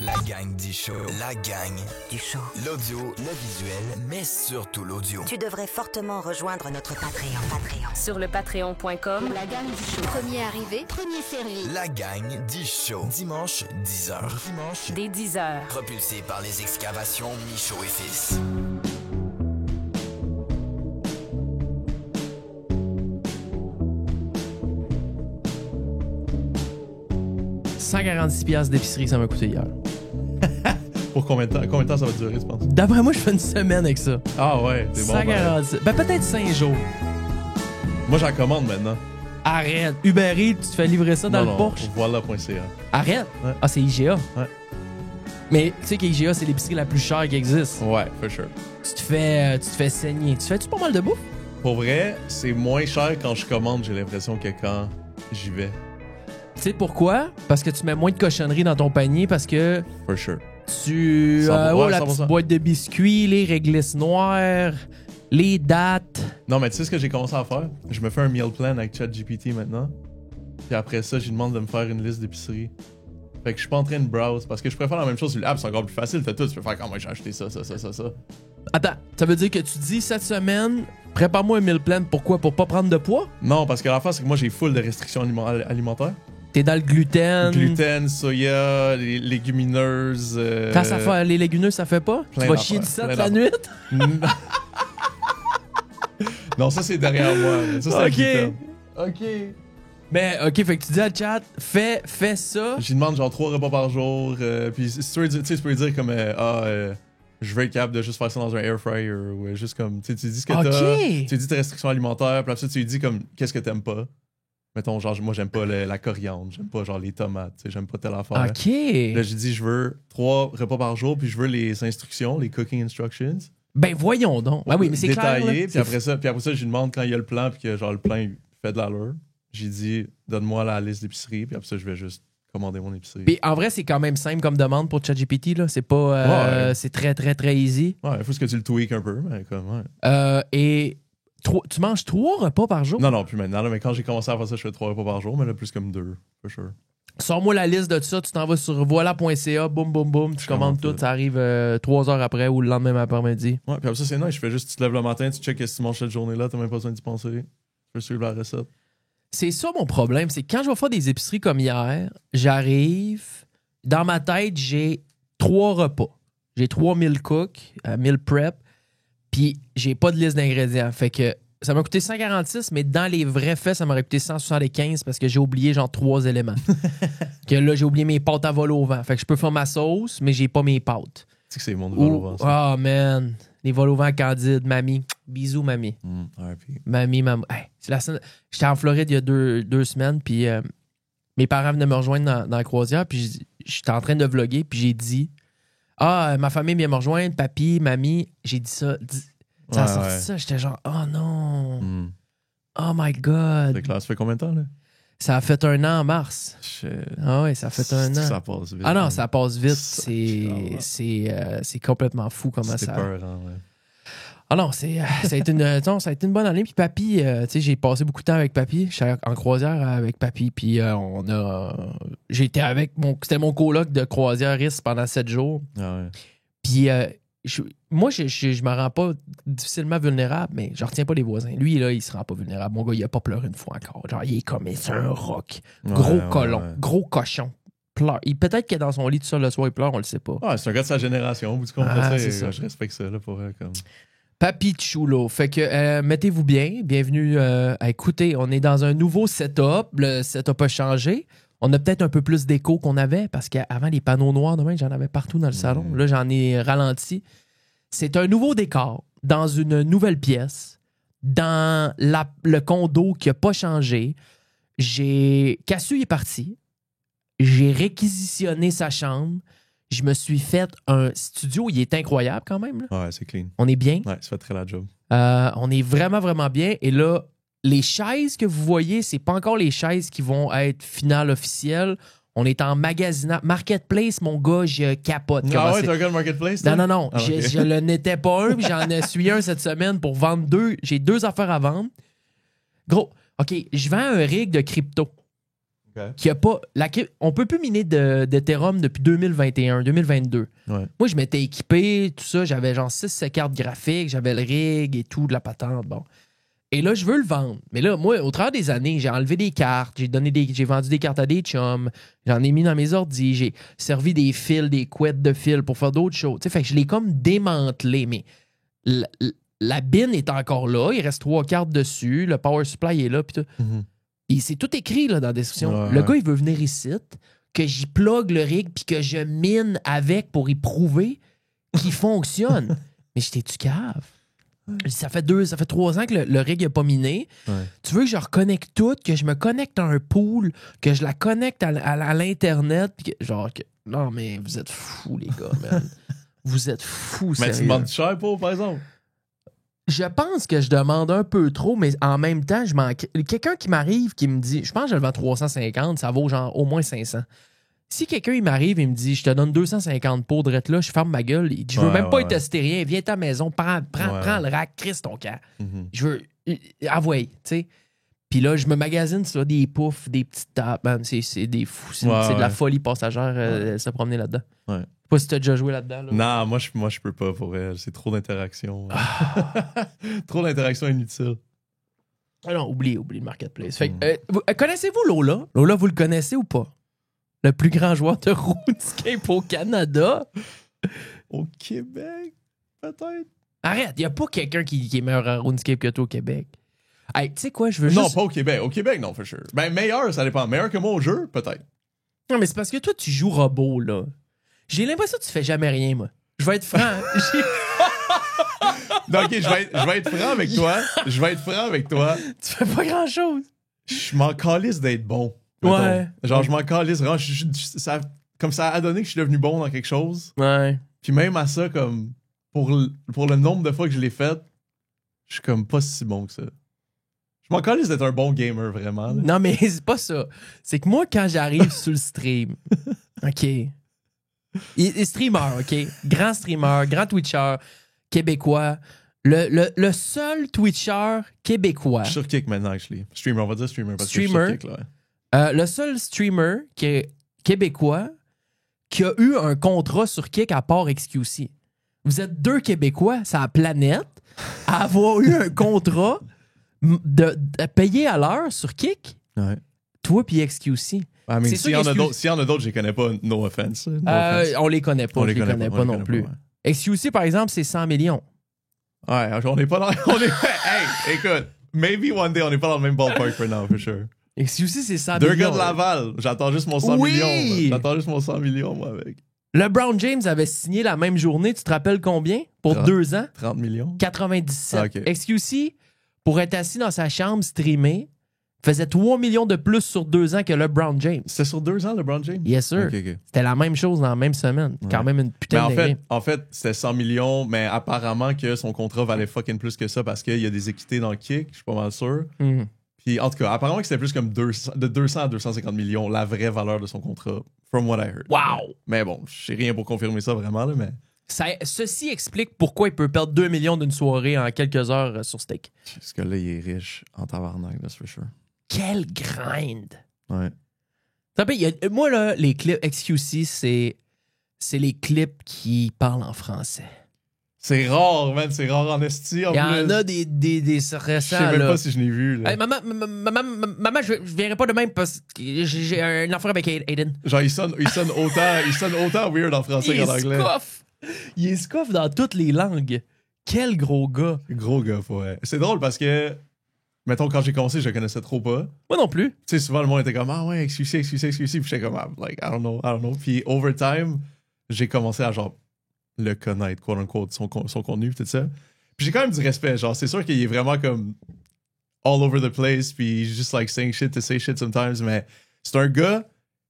La gang du show. La gang du show. L'audio, le visuel, mais surtout l'audio. Tu devrais fortement rejoindre notre Patreon. Sur le patreon.com. La gang du show. Premier arrivé, premier servi. La gang du show. Dimanche, 10h. Dimanche, Dès 10h. propulsé par les excavations Michaud et Fils. $146 d'épicerie, ça m'a coûté hier. Pour combien de temps ça va durer, tu penses? D'après moi, je fais une semaine avec ça. Ah ouais, c'est bon. 146. Ben, peut-être 5 jours. Moi, j'en commande maintenant. Arrête. Uber Eats, tu te fais livrer ça dans le Porsche. Voilà.ca. Arrête. Ouais. Ah, c'est IGA. Ouais. Mais tu sais qu'IGA, c'est l'épicerie la plus chère qui existe. Ouais, for sure. Tu te fais saigner. Tu fais-tu pas mal de bouffe? Pour vrai, c'est moins cher quand je commande, j'ai l'impression, que quand j'y vais. Tu sais pourquoi? Parce que tu mets moins de cochonneries dans ton panier parce que For sure. tu... 100%, la 100%. petite boîte de biscuits, les réglisses noires, les dates. Non, mais tu sais ce que j'ai commencé à faire? Je me fais un meal plan avec ChatGPT maintenant. Puis après ça, je lui demande de me faire une liste d'épicerie. Fait que je suis pas en train de browse parce que je préfère la même chose sur l'app, c'est encore plus facile. T'as tout, tu peux faire comment j'ai acheté ça. Attends, ça veut dire que tu dis cette semaine, prépare-moi un meal plan. Pourquoi? Pour pas prendre de poids? Non, parce que la face, c'est que moi j'ai full de restrictions alimentaires. T'es dans le gluten. Gluten, soya, les légumineuses. Quand ça fait les légumineuses, ça fait pas? Tu plein vas d'affaires, chier du sang plein la nuit? Non, ça c'est derrière moi. Ça c'est gluten. OK. Mais OK, fait que tu dis à chat, fais ça. Je lui demande genre 3 repas par jour. Puis si tu veux, tu sais, tu peux lui dire comme je veux être capable de juste faire ça dans un air fryer ou juste comme tu sais, tu dis ce que t'as. Tu dis tes restrictions alimentaires, puis après ça tu lui dis comme qu'est-ce que t'aimes pas. Mettons genre moi j'aime pas la coriandre, j'aime pas genre les tomates, tu sais, j'aime pas telle affaire. OK. Là j'ai dit je veux 3 repas par jour, puis je veux les instructions, les cooking instructions. Ben voyons donc. Ben oui, mais c'est clair. Détaillé, Là. puis après ça je lui demande quand il y a le plan puis que genre le plan il fait de l'allure. J'ai dit donne-moi la liste d'épicerie, puis après ça je vais juste commander mon épicerie. Puis en vrai, c'est quand même simple comme demande pour ChatGPT là, c'est pas c'est très très très easy. Ouais, il faut que tu le tweaks un peu, mais comme ouais. Et tu manges 3 repas par jour? Non, plus maintenant. Là, mais quand j'ai commencé à faire ça, je fais 3 repas par jour, mais là, plus comme 2, for sure. Sors-moi la liste de tout ça, tu t'en vas sur voilà.ca, boum, boum, boum, tu commandes tout, ça arrive 3 heures après ou le lendemain après-midi. Ouais, puis après ça, c'est nice. Je fais juste, tu te lèves le matin, tu checkes ce que tu manges cette journée-là, t'as même pas besoin d'y penser. Tu peux suivre la recette. C'est ça mon problème, c'est que quand je vais faire des épiceries comme hier, j'arrive, dans ma tête, j'ai 3 repas. J'ai 3 meal cook, meal prep, puis j'ai pas de liste d'ingrédients. Fait que ça m'a coûté 146, mais dans les vrais faits, ça m'aurait coûté 175 parce que j'ai oublié genre 3 éléments. Que là, j'ai oublié mes pâtes à vol au vent. Fait que je peux faire ma sauce, mais j'ai pas mes pâtes. Tu sais que c'est mon vol au vent, ça. Oh man, les vols au vent candides, mamie. Bisous, mamie. RP. Mamie. Hey, c'est la scène. J'étais en Floride il y a 2 semaines, puis mes parents venaient me rejoindre dans la croisière, puis j'étais en train de vlogger, puis j'ai dit ma famille vient me rejoindre, papy, mamie. J'ai dit ça. Ça a sorti ça, j'étais genre oh non. Oh my god. C'est clair, ça fait combien de temps, là? Ça a fait 1 an en mars. Ah ouais, ça a fait 1 an. Ça passe vite. Ah non, ça passe vite. C'est complètement fou comment c'est ça. C'est peurant, ouais. Ah non, ça a été une bonne année. Puis papy, tu sais, j'ai passé beaucoup de temps avec papy. J'étais en croisière avec papy. Puis j'ai été avec c'était mon coloc de croisiériste pendant 7 jours. Ah ouais. Puis moi, je me rends pas difficilement vulnérable, mais je retiens pas les voisins. Lui, là, il se rend pas vulnérable. Mon gars, il a pas pleuré une fois encore. Genre, il est comme, c'est un rock. Gros colon, gros cochon. Pleure. Peut-être qu'il est dans son lit tout seul le soir, il pleure, on le sait pas. Ouais, c'est un gars de sa génération. Au bout du compte, c'est ça. Je respecte ça, là, pour comme... Papi Chulo. Fait que mettez-vous bien. Bienvenue à écouter. On est dans un nouveau setup. Le setup a changé. On a peut-être un peu plus d'écho qu'on avait parce qu'avant, les panneaux noirs, demain, j'en avais partout dans le salon. Là, j'en ai ralenti. C'est un nouveau décor dans une nouvelle pièce, dans le condo qui n'a pas changé. Cassu est parti. J'ai réquisitionné sa chambre. Je me suis fait un studio. Il est incroyable quand même. Là. Ouais, c'est clean. On est bien. Ouais, ça fait très la job. On est vraiment, vraiment bien. Et là, les chaises que vous voyez, c'est pas encore les chaises qui vont être finales officielles. On est en magasinat. Marketplace, mon gars, je capote. Ah ouais, t'es un gars de Marketplace? Non. Ah, okay. Je le n'étais pas un, puis j'en ai suivi un cette semaine pour vendre 2. J'ai 2 affaires à vendre. Gros, OK, je vends un rig de crypto. Qui a pas, on peut plus miner d'Ethereum depuis 2021, 2022. Ouais. Moi, je m'étais équipé, tout ça. J'avais genre 6 cartes graphiques, j'avais le rig et tout, de la patente. Bon. Et là, je veux le vendre. Mais là, moi, au travers des années, j'ai enlevé des cartes, j'ai vendu des cartes à des chums, j'en ai mis dans mes ordis, j'ai servi des fils, des couettes de fils pour faire d'autres choses. Fait que je l'ai comme démantelé. Mais la bin est encore là, il reste 3 cartes dessus, le power supply est là, puis tout. Et c'est tout écrit là, dans la description. Le gars, il veut venir ici, que j'y plug le rig, puis que je mine avec pour y prouver qu'il fonctionne. Mais j'étais-tu cave? Ça fait 3 ans que le rig n'a pas miné. Ouais. Tu veux que je reconnecte tout, que je me connecte à un pool, que je la connecte à l'Internet, puis que, genre, non, mais vous êtes fous, les gars, man. Vous êtes fous, Mais sérieux. tu demandes cher pour, par exemple? Je pense que je demande un peu trop, mais en même temps, quelqu'un qui m'arrive, qui me dit, je pense que je le vends 350, ça vaut genre au moins 500. Si quelqu'un il m'arrive et me dit, je te donne 250 pour drette là, je ferme ma gueule, je veux même pas y tester rien, viens à ta maison, prends le rack, crisse ton camp. Je veux, avouer, tu sais. Puis là, je me magasine sur des poufs, des petites tables, man, c'est des fous, c'est de la folie passagère se promener là-dedans. Ouais. Je sais pas si t'as déjà joué là-dedans. Là. Non, moi je peux pas pour elle. C'est trop d'interactions. Trop d'interactions inutiles. Ah non, oublie le marketplace. Fait que, connaissez-vous Lola? Lola, vous le connaissez ou pas? Le plus grand joueur de RuneScape au Canada? Au Québec, peut-être? Arrête, il n'y a pas quelqu'un qui est meilleur à RuneScape que toi au Québec. Hey, tu sais quoi, je veux Non, juste... pas au Québec. Au Québec, non, for sure. Ben, meilleur, ça dépend. Meilleur que moi au jeu, peut-être. Non, mais c'est parce que toi, tu joues robot, là. J'ai l'impression que tu fais jamais rien, moi. Je vais être franc. Non, ok, je vais être franc avec toi. Je vais être franc avec toi. Tu fais pas grand-chose. Je m'en calisse d'être bon. Mettons. Ouais. Genre, je m'en calisse vraiment. Comme ça a donné que je suis devenu bon dans quelque chose. Ouais. Puis même à ça, comme, pour le nombre de fois que je l'ai fait, je suis comme pas si bon que ça. Je m'en calisse d'être un bon gamer, vraiment. Là. Non, mais c'est pas ça. C'est que moi, quand j'arrive sur le stream, OK. Et streamer, OK? Grand streamer, grand Twitcher québécois. Le seul Twitcher québécois. Je suis sur Kick maintenant, actually. Streamer, on va dire streamer. Parce Streamer. Que je suis sur Kick, là. Le seul streamer qui est québécois qui a eu un contrat sur Kick à part XQC. Vous êtes 2 Québécois sur la planète à avoir eu un contrat de payer à l'heure sur Kick. Ouais. Toi puis XQC. Ah, mais C'est s'il y, s'il y en a d'autres, je les connais pas. No offense. On les connaît pas. On Je les connais pas non plus. Ouais. XQC, par exemple, c'est 100 millions. Ouais, on n'est pas dans. Hey, écoute, maybe one day, on n'est pas dans le même ballpark for now, for sure. XQC, c'est 100 2 millions. gars de Laval. J'attends juste mon 100 Oui! millions. J'attends juste mon 100 millions, moi, avec. LeBron James avait signé la même journée, tu te rappelles combien? Pour 30. 2 ans? 30 millions. 97. Ah, ok. XQC, pour être assis dans sa chambre streamée, faisait 3 millions de plus sur 2 ans que LeBron James. C'était sur 2 ans, LeBron James? Yes, sir. Ok. C'était la même chose dans la même semaine. Ouais. Quand même une Mais putain de en fait, c'était 100 millions, mais apparemment que son contrat valait fucking plus que ça parce qu'il y a des équités dans le kick, je suis pas mal sûr. Puis en tout cas, apparemment que c'était plus comme de 200 à 250 millions, la vraie valeur de son contrat, from what I heard. Wow! Mais bon, je sais rien pour confirmer ça vraiment, là, mais... Ceci explique pourquoi il peut perdre 2 millions d'une soirée en quelques heures sur Steak. Parce que là, il est riche en tabarnak, that's for sure. Quel grind! Ouais. Moi, là, les clips XQC, c'est les clips qui parlent en français. C'est rare, man, c'est rare en esti, en Il y plus. en a des Je récents, sais même là. pas si je l'ai vu, là. Hey, maman, je viendrai pas de même parce que j'ai un affaire avec Aiden. Genre, il sonne autant weird en français qu'en anglais. Il est scoff dans toutes les langues. Quel gros gars. Gros gars, ouais. C'est drôle parce que, mettons, quand j'ai commencé, je le connaissais trop pas. Moi non plus. Tu sais, souvent, le monde était comme, ah ouais, excusez. Puis j'étais comme, ah, like, I don't know. Puis, over time, j'ai commencé à, genre, le connaître, quote unquote, son contenu, tout ça. Puis j'ai quand même du respect, genre, c'est sûr qu'il est vraiment comme all over the place, puis just like saying shit to say shit sometimes, mais c'est un gars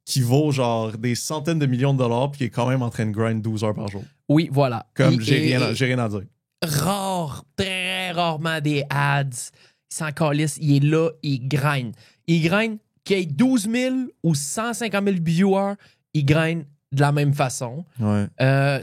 qui vaut genre des centaines de millions de dollars, puis qui est quand même en train de grind 12 heures par jour. Oui, voilà. Comme, j'ai rien à dire. Très rarement des ads. Il s'en calisse, il est là, il grind. Il grind, qu'il y ait 12 000 ou 150 000 viewers, il grind de la même façon. Ouais.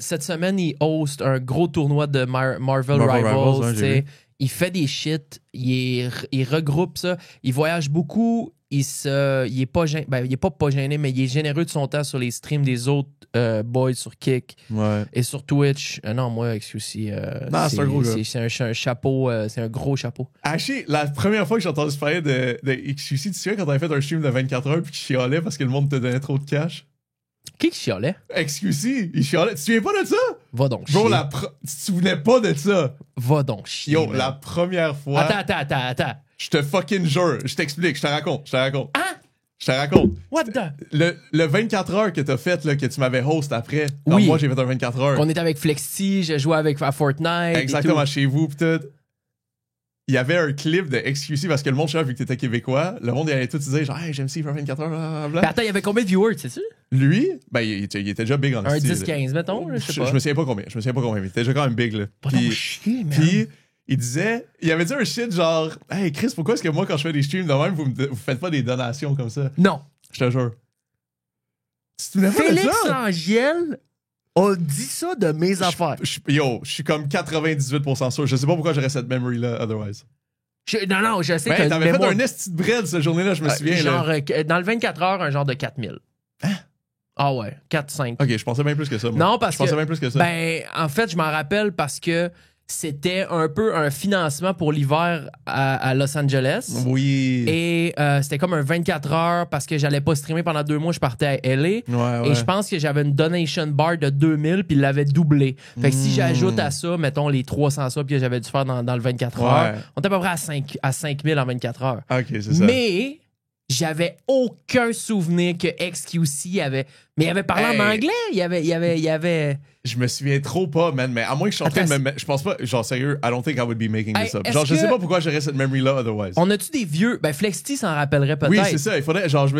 Cette semaine, il host un gros tournoi de Marvel Rivals. ouais, Il fait des shit, il regroupe ça. Il voyage beaucoup. il est pas gêné, il est pas gêné, mais il est généreux de son temps sur les streams des autres boys sur Kick et sur Twitch. Non, moi, XQC, non, c'est un gros gars. C'est un chapeau, c'est un gros chapeau. Actually, la première fois que j'ai entendu parler de XQC, tu te souviens quand t'avais fait un stream de 24 heures puis qu'il chialait parce que le monde te donnait trop de cash? Qui chialait? XQC, il chialait. Tu te souviens pas de ça? Va donc Bro, chier. tu te souvenais pas de ça? Va donc chier. Yo, man. la première fois... Attends. Je te fucking jure. Je t'explique, je te raconte. Hein? Je te raconte. What the? Le 24 heures que t'as fait, là, que tu m'avais host après. Quand Oui. moi, j'ai fait un 24 heures. On était avec Flexi, je jouais avec à Fortnite. Exactement, et tout. chez vous, pis tout. Il y avait un clip de XQC parce que le monde, je sais, vu que t'étais québécois, le monde, il allait tout dire genre, hey, j'aime ça, il fait 24 heures, blablabla. Ben attends, il y avait combien de viewers, sais-tu? Lui, ben, il était déjà big en Un style. 10-15, mettons, là, je sais pas. Je me souviens pas combien, mais il était déjà quand même big, là. Va donc chier, man. Puis, il avait dit un shit genre, hey Chris, pourquoi est-ce que moi, quand je fais des streams de même, vous faites pas des donations comme ça? Non. Je te jure. Tu te souviens pas de Félix ça? Langiel a dit ça de mes affaires. Je suis comme 98% sûr. Je sais pas pourquoi j'aurais cette memory-là, otherwise. Non, je sais Ben, que t'avais fait mémoire- un esti de bread cette journée-là, je me souviens. genre, Là. dans le 24 heures, un genre de 4000. Ah ouais, 4-5. Ok, je pensais bien plus que ça. Moi. Non, parce je pensais que- bien plus que ça. Ben, en fait, je m'en rappelle parce que c'était un peu un financement pour l'hiver à Los Angeles. Oui. Et c'était comme un 24 heures parce que j'allais pas streamer pendant 2 mois, je partais à LA. Ouais. Et je pense que j'avais une donation bar de 2000 puis il l'avait doublé. Fait que si j'ajoute à ça, mettons les 300 subs que j'avais dû faire dans le 24 heures, on était à peu près à 5000 en 24 heures. Ok, c'est ça. Mais j'avais aucun souvenir que XQC avait... Mais il avait parlé en anglais. Il avait... Je me souviens trop pas, man, mais à moins que je suis en train de me... Je pense pas... Genre, sérieux, I don't think I would be making this up. Est-ce Genre, je sais que- pas pourquoi j'aurais cette memory-là, otherwise. On a-tu des vieux... Ben, Flexty s'en rappellerait peut-être. Oui, c'est ça. Il faudrait... Genre, je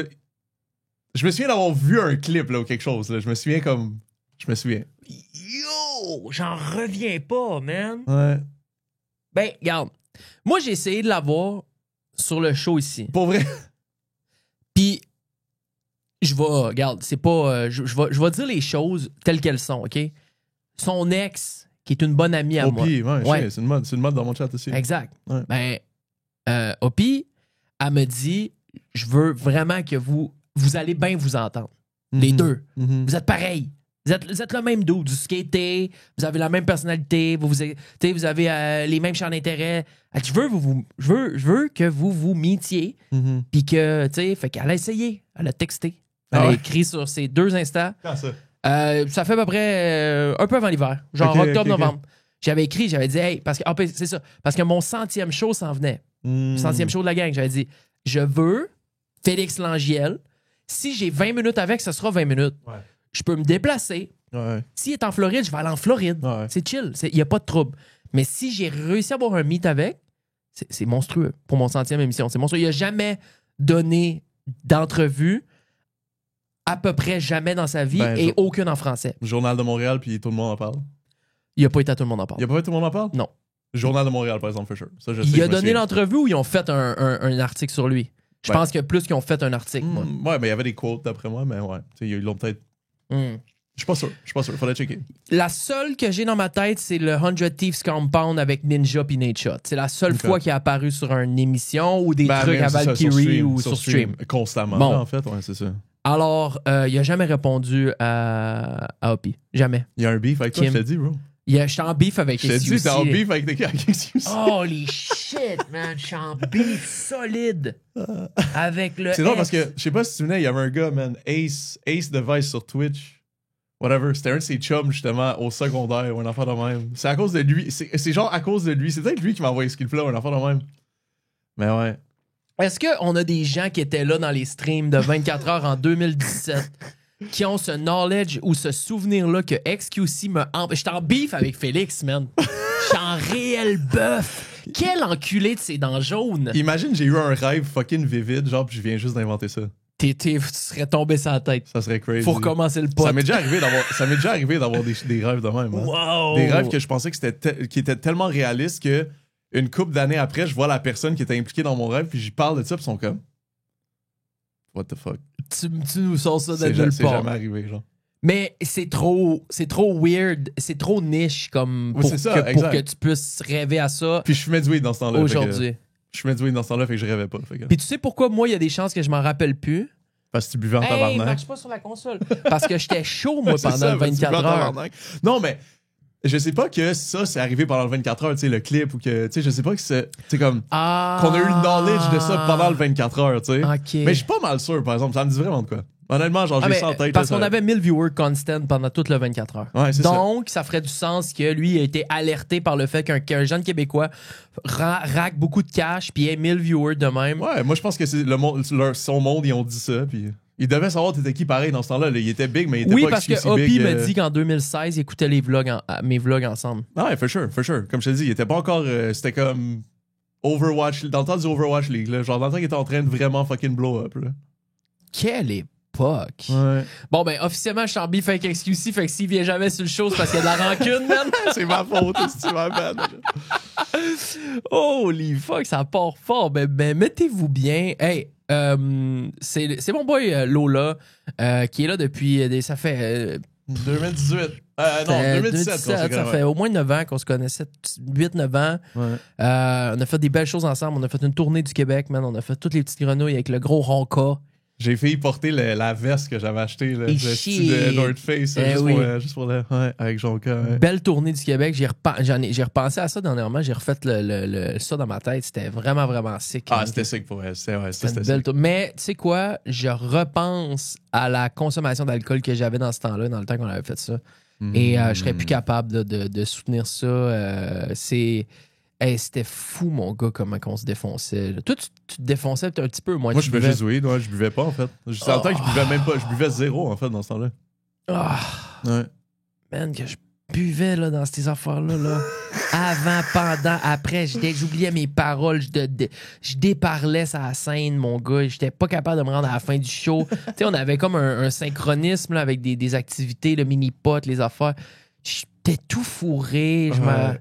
me souviens d'avoir vu un clip, là, ou quelque chose, là. Je me souviens comme... Je me souviens. Yo! J'en reviens pas, man. Ouais. Ben, regarde. Moi, j'ai essayé de l'avoir sur le show ici. Pour vrai. Puis, je vais... Regarde, c'est pas... je vais dire les choses telles qu'elles sont, OK? Son ex, qui est une bonne amie à moi. Opi, ouais, Ouais. c'est une mode dans mon chat aussi. Exact. Ouais. Ben, Opi, elle me dit, je veux vraiment que vous allez bien vous entendre. Les deux. Mhm. Vous êtes pareils. Vous êtes le même dude. Vous skatez, vous avez la même personnalité, vous avez les mêmes champs d'intérêt. Elle dit, je veux que vous meetiez, Mhm. puis que, tu sais, fait qu'elle a essayé. Elle a texté. Elle Ah a ouais? écrit sur ses 2 Insta. Quand ça? Ça fait à peu près un peu avant l'hiver, genre Ok, octobre, ok. novembre. J'avais écrit, j'avais dit, hey, parce que c'est ça, parce que mon 100e show s'en venait. Mm. Le 100e show de la gang. J'avais dit, je veux Félix Langiel. Si j'ai 20 minutes avec, ce sera 20 minutes. Ouais. Je peux me déplacer. Ouais. S'il est en Floride, je vais aller en Floride. Ouais. C'est chill. Il n'y a pas de trouble. Mais si j'ai réussi à avoir un meet avec, c'est monstrueux pour mon 100e émission. C'est monstrueux. Il n'a jamais donné d'entrevue, à peu près jamais dans sa vie, Ben, et aucune en français. Journal de Montréal, puis tout le monde en parle. Il n'a pas été à tout le monde en parle. Il y a pas fait tout le monde en parle? Non. Journal de Montréal, par exemple, for sure. Ça, je sais, Il je a me donné souviens. l'entrevue ou ils ont fait un article sur lui? Je Ouais. pense qu'il y a plus qu'ils ont fait un article, moi. Ouais, mais il y avait des quotes d'après moi, mais ouais. Tu sais, ils l'ont peut-être. Hmm. Je suis pas sûr. Faudrait checker. La seule que j'ai dans ma tête, c'est le 100 Thieves Compound avec Ninja puis Nate Shot. C'est la seule Ok. fois qu'il est apparu sur une émission ou des Ben, trucs mais à c'est ça, Valkyrie ou sur stream. Constamment, Bon. là, en fait, ouais, c'est ça. Alors, il a jamais répondu à Hoppy. Jamais. Il y a un beef avec toi, Kim. je te dis, bro. J'étais en beef avec Je te dis, SUC. t'es en beef avec des gars avec XQC. Holy shit, man. Je suis en beef solide avec le C'est drôle ex. parce que, je sais pas si tu te souviens, il y avait un gars, man, Ace Device sur Twitch. Whatever. C'était un de ses chums, justement, au secondaire, ou un enfant de même. C'est à cause de lui. C'est genre à cause de lui. C'est peut-être lui qui m'a envoyé ce clip-là, un enfant de même. Mais ouais. Est-ce qu'on a des gens qui étaient là dans les streams de 24 heures en 2017 qui ont ce knowledge ou ce souvenir-là que XQC me... J'étais en beef avec Félix, man. J'étais en réel bœuf. Quel enculé de ses dents jaunes. Imagine, j'ai eu un rêve fucking vivide, genre, puis je viens juste d'inventer ça. Tu serais tombé sur la tête. Ça serait crazy. Faut recommencer le pot. Ça m'est déjà arrivé d'avoir des rêves de même. Hein. Wow. Des rêves que je pensais que qui étaient tellement réalistes que une couple d'années après, je vois la personne qui était impliquée dans mon rêve, puis j'y parle de ça, puis ils sont comme... What the fuck? Tu nous sors ça de C'est nulle part. jamais arrivé, genre. Mais c'est trop weird, c'est trop niche comme Oui, pour, c'est ça, pour exact. que tu puisses rêver à ça Puis je fumais du weed dans ce temps-là. aujourd'hui. Je fumais du weed dans ce temps-là, fait que je rêvais pas. Puis tu sais pourquoi, moi, il y a des chances que je m'en rappelle plus? Parce que tu buvais en Hey, tabarnak. marche pas sur la console. Parce que j'étais chaud, moi, C'est pendant ça, le parce que tu 24 buvais en heures. tabarnak. Non, mais je sais pas que ça, c'est arrivé pendant le 24 heures, tu sais, le clip, ou que, tu sais, je sais pas que c'est, tu sais, comme, Ah! qu'on a eu le knowledge de ça pendant le 24 heures, tu sais. OK. Mais je suis pas mal sûr, par exemple, ça me dit vraiment de quoi. Honnêtement, genre, Ah, j'ai mais ça en tête. parce là, qu'on ça- avait 1000 viewers constant pendant toute le 24 heures. Ouais, c'est ça. Donc, ça ferait du sens que lui a été alerté par le fait qu'un jeune Québécois rack beaucoup de cash puis ait 1000 viewers de même. Ouais, moi, je pense que c'est son monde, ils ont dit ça, puis ils devaient savoir t'étais qui pareil dans ce temps-là. Là. Il était big, mais il était Oui, pas parce que exclusif Hoppy big. me dit qu'en 2016, il écoutait les vlogs mes vlogs ensemble. Ouais, for sure. Comme je te dis, il était pas encore. C'était comme Overwatch, dans le temps du Overwatch League, là. Genre, dans le temps qu'il était en train de vraiment fucking blow up, là. Quelle époque! Ouais. Bon, ben, officiellement, je suis en beef avec XQC, fait que s'il vient jamais sur le show, c'est parce qu'il y a de la rancune, man. C'est ma faute, si tu m'appelles. Holy fuck, ça part fort. Ben mettez-vous bien. Hey, c'est mon boy Lola qui est là depuis. Ça fait. 2018. Non, 2017. Ça fait au moins 9 ans qu'on se connaissait. 8-9 ans. Ouais. On a fait des belles choses ensemble. On a fait une tournée du Québec, man. On a fait toutes les petites grenouilles avec le gros ronca. J'ai failli porter la veste que j'avais achetée, là, Et le shit. style de North Face, Eh oui. juste pour le. Ouais, avec Jonka. Ouais. Belle tournée du Québec. J'ai repensé à ça dernièrement. J'ai refait ça dans ma tête. C'était vraiment, vraiment sick. Ah, man. c'était sick pour elle. C'était Une sick. belle tour. Mais tu sais quoi, je repense à la consommation d'alcool que j'avais dans ce temps-là, dans le temps qu'on avait fait ça. Et je serais plus capable de soutenir ça. C'était fou, mon gars, comment on se défonçait. Là. Toi, tu te défonçais peut-être un petit peu. Moi, Moi, je buvais juste weed. Ouais, je buvais pas, en fait. C'est en temps que je buvais même pas. Je buvais zéro, en fait, dans ce temps-là. Ah, Ouais. man, que je buvais là, dans ces affaires-là. Là. Avant, pendant, après, j'oubliais mes paroles. Je déparlais sur la scène, mon gars. J'étais pas capable de me rendre à la fin du show. Tu sais, on avait comme un synchronisme là, avec des activités, le mini-pot, les affaires. J'étais tout fourré. Ouais.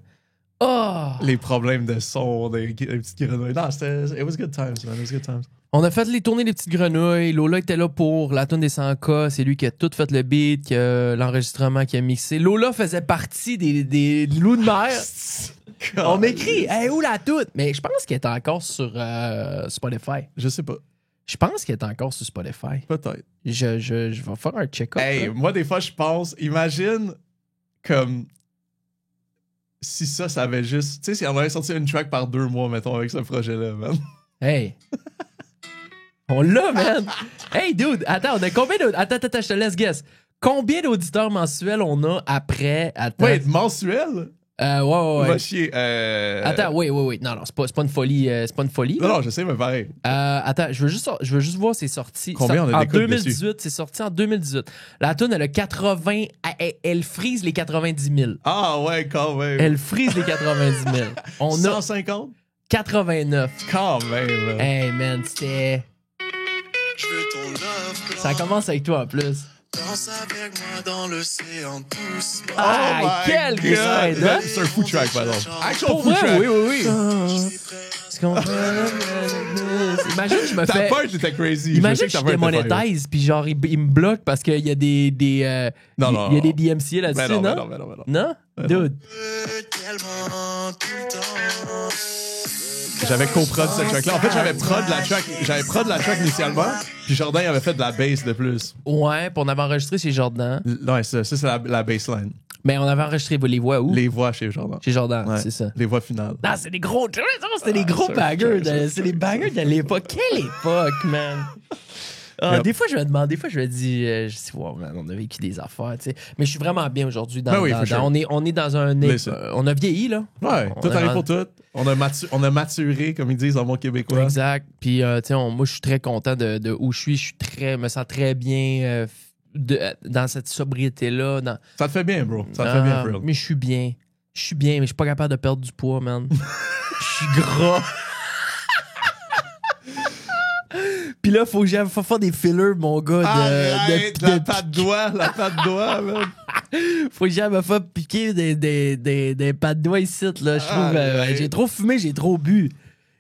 Oh! Les problèmes de son, des petites grenouilles. Non, c'était. It was good times, man. It was good times. On a fait les tournées des petites grenouilles. Lola était là pour la tune des 100K. C'est lui qui a tout fait le beat, qui a l'enregistrement, qui a mixé. Lola faisait partie des loups de mer. On m'écrit, hey, où la toute? Mais je pense qu'elle est encore sur Spotify. Je sais pas. Je pense qu'elle est encore sur Spotify. Peut-être. Je vais faire un check-up. Hey, là. moi, des fois, je pense, imagine comme si ça avait juste. Tu sais, si on avait sorti une track par 2 mois, mettons, avec ce projet-là, man. Hey! On l'a, man! Hey, dude! Attends, on a combien d'auditeurs? Attends, je te laisse guess. Combien d'auditeurs mensuels on a après? Attends. Ouais, mensuel? Ouais. Va chier. Attends, oui. Non, c'est pas une folie. C'est pas une folie. Non, là. non, je sais, mais pareil. Attends, je veux juste voir c'est sorti. Combien on a en d'écoutes 2018, c'est sorti en 2018. La tune elle a 80, elle frise les 90 000. Ah, ouais, quand même. Elle frise les 90 000. On a 150? 89. Quand même, man. Hey man, c'était. Ça commence avec toi en plus. Danse avec moi dans l'océan doucement. Ah, Oh my quel God. grind, hein? C'est un food track, par exemple. Actual Pour food vrai, track. oui. Est-ce qu'on Imagine, je me Ta fais. part était crazy. Imagine sais que je ta part était démonétise, puis genre, il me bloque parce qu'il y a des Non, il y a des non. DMCA là-dessus, Mais non, non? mais non. Non? Mais Dude. Tellement tout le temps. J'avais co-prod cette track-là. En fait, j'avais prod la track initialement, puis Jordan il avait fait de la bass de plus. Ouais, puis on avait enregistré chez Jordan. Ouais, ça c'est la bassline. Mais on avait enregistré les voix où? Les voix chez Jordan. Chez Jordan, Ouais. c'est ça. Les voix finales. Non, c'est des gros. C'était des gros bangers. C'est des bangers de l'époque. Quelle époque, man! Yep. Des fois, je me demande, des fois, je me dis, wow, man, on a vécu des affaires, tu sais. Mais je suis vraiment bien aujourd'hui. Ben oui, for sure. On est dans un. Listen. On a vieilli, là. Ouais, On tout a arrive rendu- pour tout. On a maturé, comme ils disent en bon québécois. Exact. Puis, tu sais, moi, je suis très content de où je suis. Je me sens très bien dans cette sobriété-là. Ça te fait bien, bro. Ça te fait bien, bro. Mais je suis bien. Je suis bien, mais je suis pas capable de perdre du poids, man. Je suis gras. Puis là, faut faire des fillers, mon gars. Arrête, la patte doigt, man. Faut que j'aille me faire piquer des pattes de doigts ici, là. Je trouve, Arrête. j'ai trop fumé, j'ai trop bu.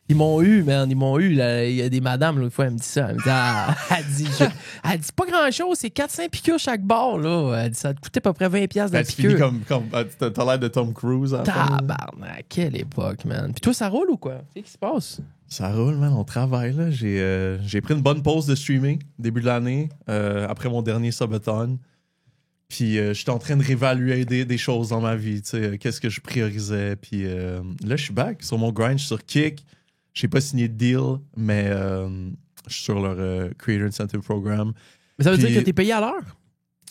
Ils m'ont eu, man. Ils m'ont eu. Là. Il y a des madames, l'autre fois, elle me dit ça. Elle me dit, elle dit pas grand-chose, c'est 4-5 piqûres chaque bord, là. Elle dit, ça te coûtait à peu près 20$ de la Tu finis piqûre. comme t'as l'air de Tom Cruise. À la fin. Tabarnak, quelle époque, man. Puis toi, ça roule ou quoi? Qu'est-ce qui se passe? Ça roule, man. On travaille, là. J'ai pris une bonne pause de streaming début de l'année, après mon dernier subathon. Puis j'étais en train de réévaluer des choses dans ma vie, tu sais, qu'est-ce que je priorisais. Puis là, je suis back sur mon grind, je suis sur Kick. J'ai pas signé de deal, mais je suis sur leur Creator Incentive Program. Mais ça veut Puis, dire que t'es payé à l'heure?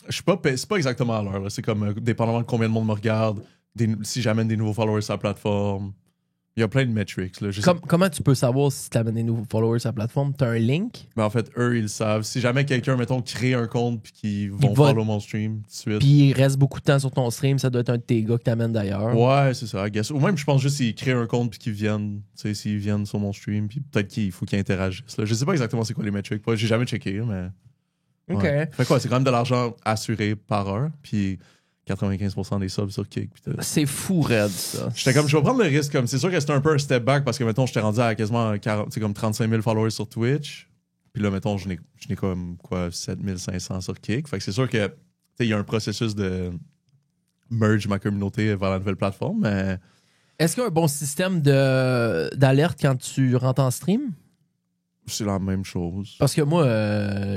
Je suis pas c'est pas exactement à l'heure, là. C'est comme dépendamment de combien de monde me regarde, si j'amène des nouveaux followers sur la plateforme. Il y a plein de metrics. Là. Comment tu peux savoir si tu amènes des nouveaux followers sur la plateforme? Tu as un link? Ben en fait, eux, ils le savent. Si jamais quelqu'un, mettons, crée un compte puis qu'ils vont follow mon stream tout de suite. Puis il reste beaucoup de temps sur ton stream, ça doit être un de tes gars que tu amènes d'ailleurs. Ouais, c'est ça, I guess. Ou même, je pense juste s'ils créent un compte puis qu'ils viennent, tu sais, s'ils viennent sur mon stream, puis peut-être qu'il faut qu'ils interagissent. Là. Je sais pas exactement c'est quoi les metrics. J'ai jamais checké, mais... OK. Ouais. Fait quoi, c'est quand même de l'argent assuré par heure, puis 95% des subs sur Kick. C'est fou, raide, ça. J'étais comme, je vais prendre le risque. Comme, c'est sûr que c'était un peu un step back parce que, mettons, j'étais rendu à quasiment 35 000 followers sur Twitch. Puis là, mettons, je n'ai comme, 7 500 sur Kick. Fait que c'est sûr que, il y a un processus de merge ma communauté vers la nouvelle plateforme, mais... Est-ce qu'il y a un bon système d'alerte quand tu rentres en stream? C'est la même chose. Parce que moi,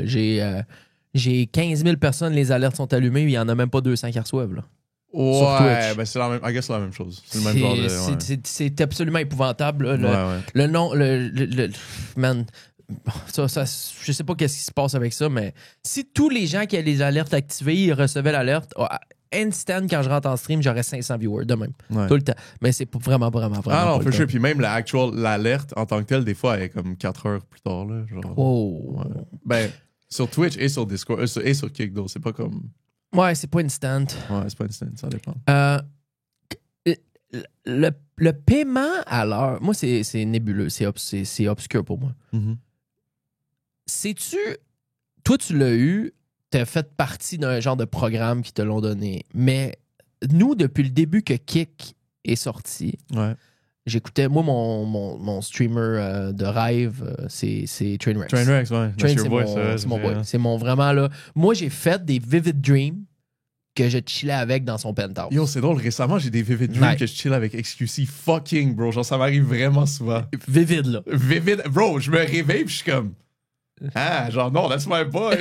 j'ai 15 000 personnes, les alertes sont allumées, il n'y en a même pas 200 qui reçoivent. Là, ouais, ben c'est la même, I guess c'est la même chose. C'est le même genre de... Ouais. C'est absolument épouvantable. Là, le, le nom, man, ça, je sais pas qu'est-ce qui se passe avec ça, mais si tous les gens qui avaient les alertes activées recevaient l'alerte, instant, quand je rentre en stream, j'aurais 500 viewers de même. Ouais. Tout le temps. Mais c'est vraiment. Ah non, for sure. Puis même l'alerte en tant que telle, des fois, elle est comme 4 heures plus tard. Là, genre. Oh. Ouais. Ben, sur Twitch et sur Discord et sur Kick, c'est pas comme. Ouais, c'est pas instant. Ouais, c'est pas instant, ça dépend. Le paiement à l'heure, moi, c'est nébuleux, c'est obscur pour moi. Mm-hmm. Sais-tu, toi, tu l'as eu, t'as fait partie d'un genre de programme qui te l'ont donné, mais nous, depuis le début que Kick est sorti, j'écoutais, moi, mon streamer de rêve, c'est Trainwreck. Trainwreck, ouais. C'est mon boy. C'est mon vraiment là. Moi, j'ai fait des Vivid Dreams que je chillais avec dans son penthouse. Yo, c'est drôle. Récemment, j'ai des Vivid Dreams que je chill avec XQC. Fucking, bro. Genre, ça m'arrive vraiment souvent. Vivid, là. Vivid. Bro, je me réveille pis je suis comme... Ah, genre, non, that's my boy.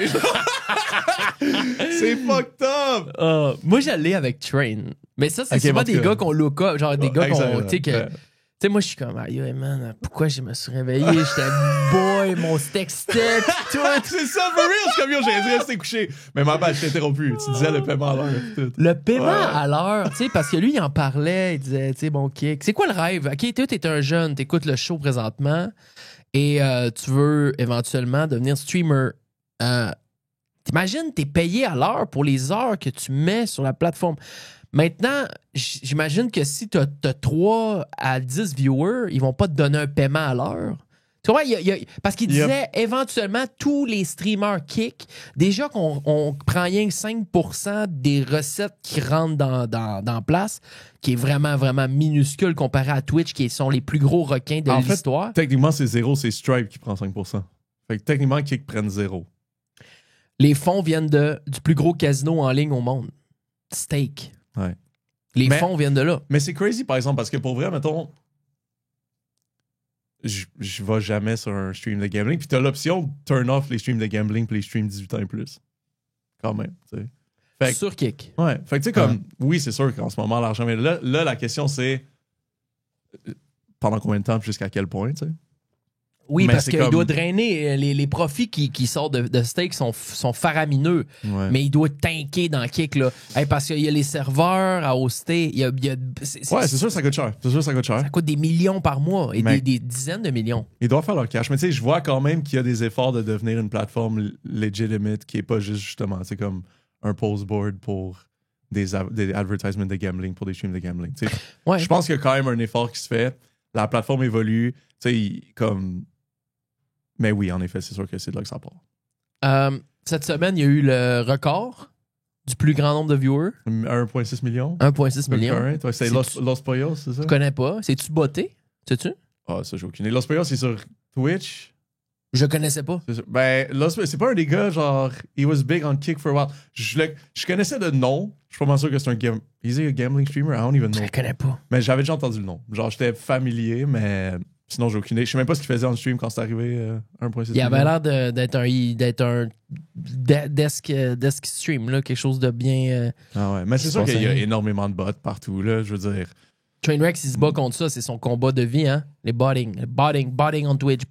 C'est fucked up. Moi, j'allais avec Train. Mais ça, c'est souvent des gars qu'on look up. Genre, des gars qu'on... Tu sais, que... Tu sais, moi, je suis comme, aïe, man, pourquoi je me suis réveillé? J'étais boy, mon steak, tout. C'est ça, for real! C'est comme, yo, j'ai resté couché. Mais ma bad, je t'ai interrompu. Tu disais le paiement à l'heure. Le paiement à l'heure, tu sais, parce que lui, il en parlait. Il disait, tu sais, bon, Kick. C'est quoi le rêve? OK, toi, t'es un jeune, t'écoutes le show présentement et tu veux éventuellement devenir streamer. T'imagines, t'es payé à l'heure pour les heures que tu mets sur la plateforme. Maintenant, j'imagine que si tu as 3 à 10 viewers, ils vont pas te donner un paiement à l'heure. Tu vois, parce qu'il disait éventuellement tous les streamers Kick, déjà qu'on prend rien que 5% des recettes qui rentrent dans place, qui est vraiment, vraiment minuscule comparé à Twitch, qui sont les plus gros requins de l'histoire. Fait, techniquement, c'est 0, c'est Stripe qui prend 5%. Fait que techniquement, Kick prennent 0. Les fonds viennent du plus gros casino en ligne au monde. Stake. Ouais. Les fonds viennent de là. Mais c'est crazy, par exemple, parce que pour vrai, mettons, je vais jamais sur un stream de gambling, puis t'as l'option de turn off les streams de gambling puis les streams 18 ans et plus. Quand même, tu sais. Fait sur Kick. Ouais. Fait que tu sais, comme, oui, c'est sûr qu'en ce moment, l'argent, mais là, la question, c'est pendant combien de temps puis jusqu'à quel point, tu sais. Oui, mais parce qu'il doit drainer les profits qui sortent de stake sont faramineux. Ouais. Mais il doit tanker dans Kick, là. Hey, parce qu'il y a les serveurs à hoster. C'est sûr, ça coûte cher. C'est sûr, ça coûte cher. Ça coûte des millions par mois et des dizaines de millions. Ils doivent faire leur cash. Mais tu sais, je vois quand même qu'il y a des efforts de devenir une plateforme legitimate qui est pas juste, justement, c'est comme un postboard pour des advertisements de gambling, pour des streams de gambling. Ouais. Je pense qu'il y a quand même un effort qui se fait. La plateforme évolue. Tu sais, comme... Mais oui, en effet, c'est sûr que c'est de là que ça part. Cette semaine, il y a eu le record du plus grand nombre de viewers. 1,6 million. 1,6 million. C'est Los Pollos, c'est ça? Je connais pas. C'est-tu botté? Sais-tu? Ah, ça, j'ai aucune idée. Los Pollos, c'est sur Twitch. Je connaissais pas. Ben, c'est pas un des gars, genre, he was big on Kick for a while. Je connaissais de nom. Je suis pas sûr que c'est un Is he a gambling streamer? I don't even know. Je le connais pas. Mais j'avais déjà entendu le nom. Genre, j'étais familier, mais Sinon, j'ai aucune idée. Je sais même pas ce qu'il faisait en stream quand c'est arrivé 1.6. Il avait l'air d'être un desk stream, là, quelque chose de bien. Ah ouais, mais c'est sûr qu'il y a énormément de bots partout, là, je veux dire. Trainwreck, il se bat contre ça, c'est son combat de vie, hein? Les botting on Twitch,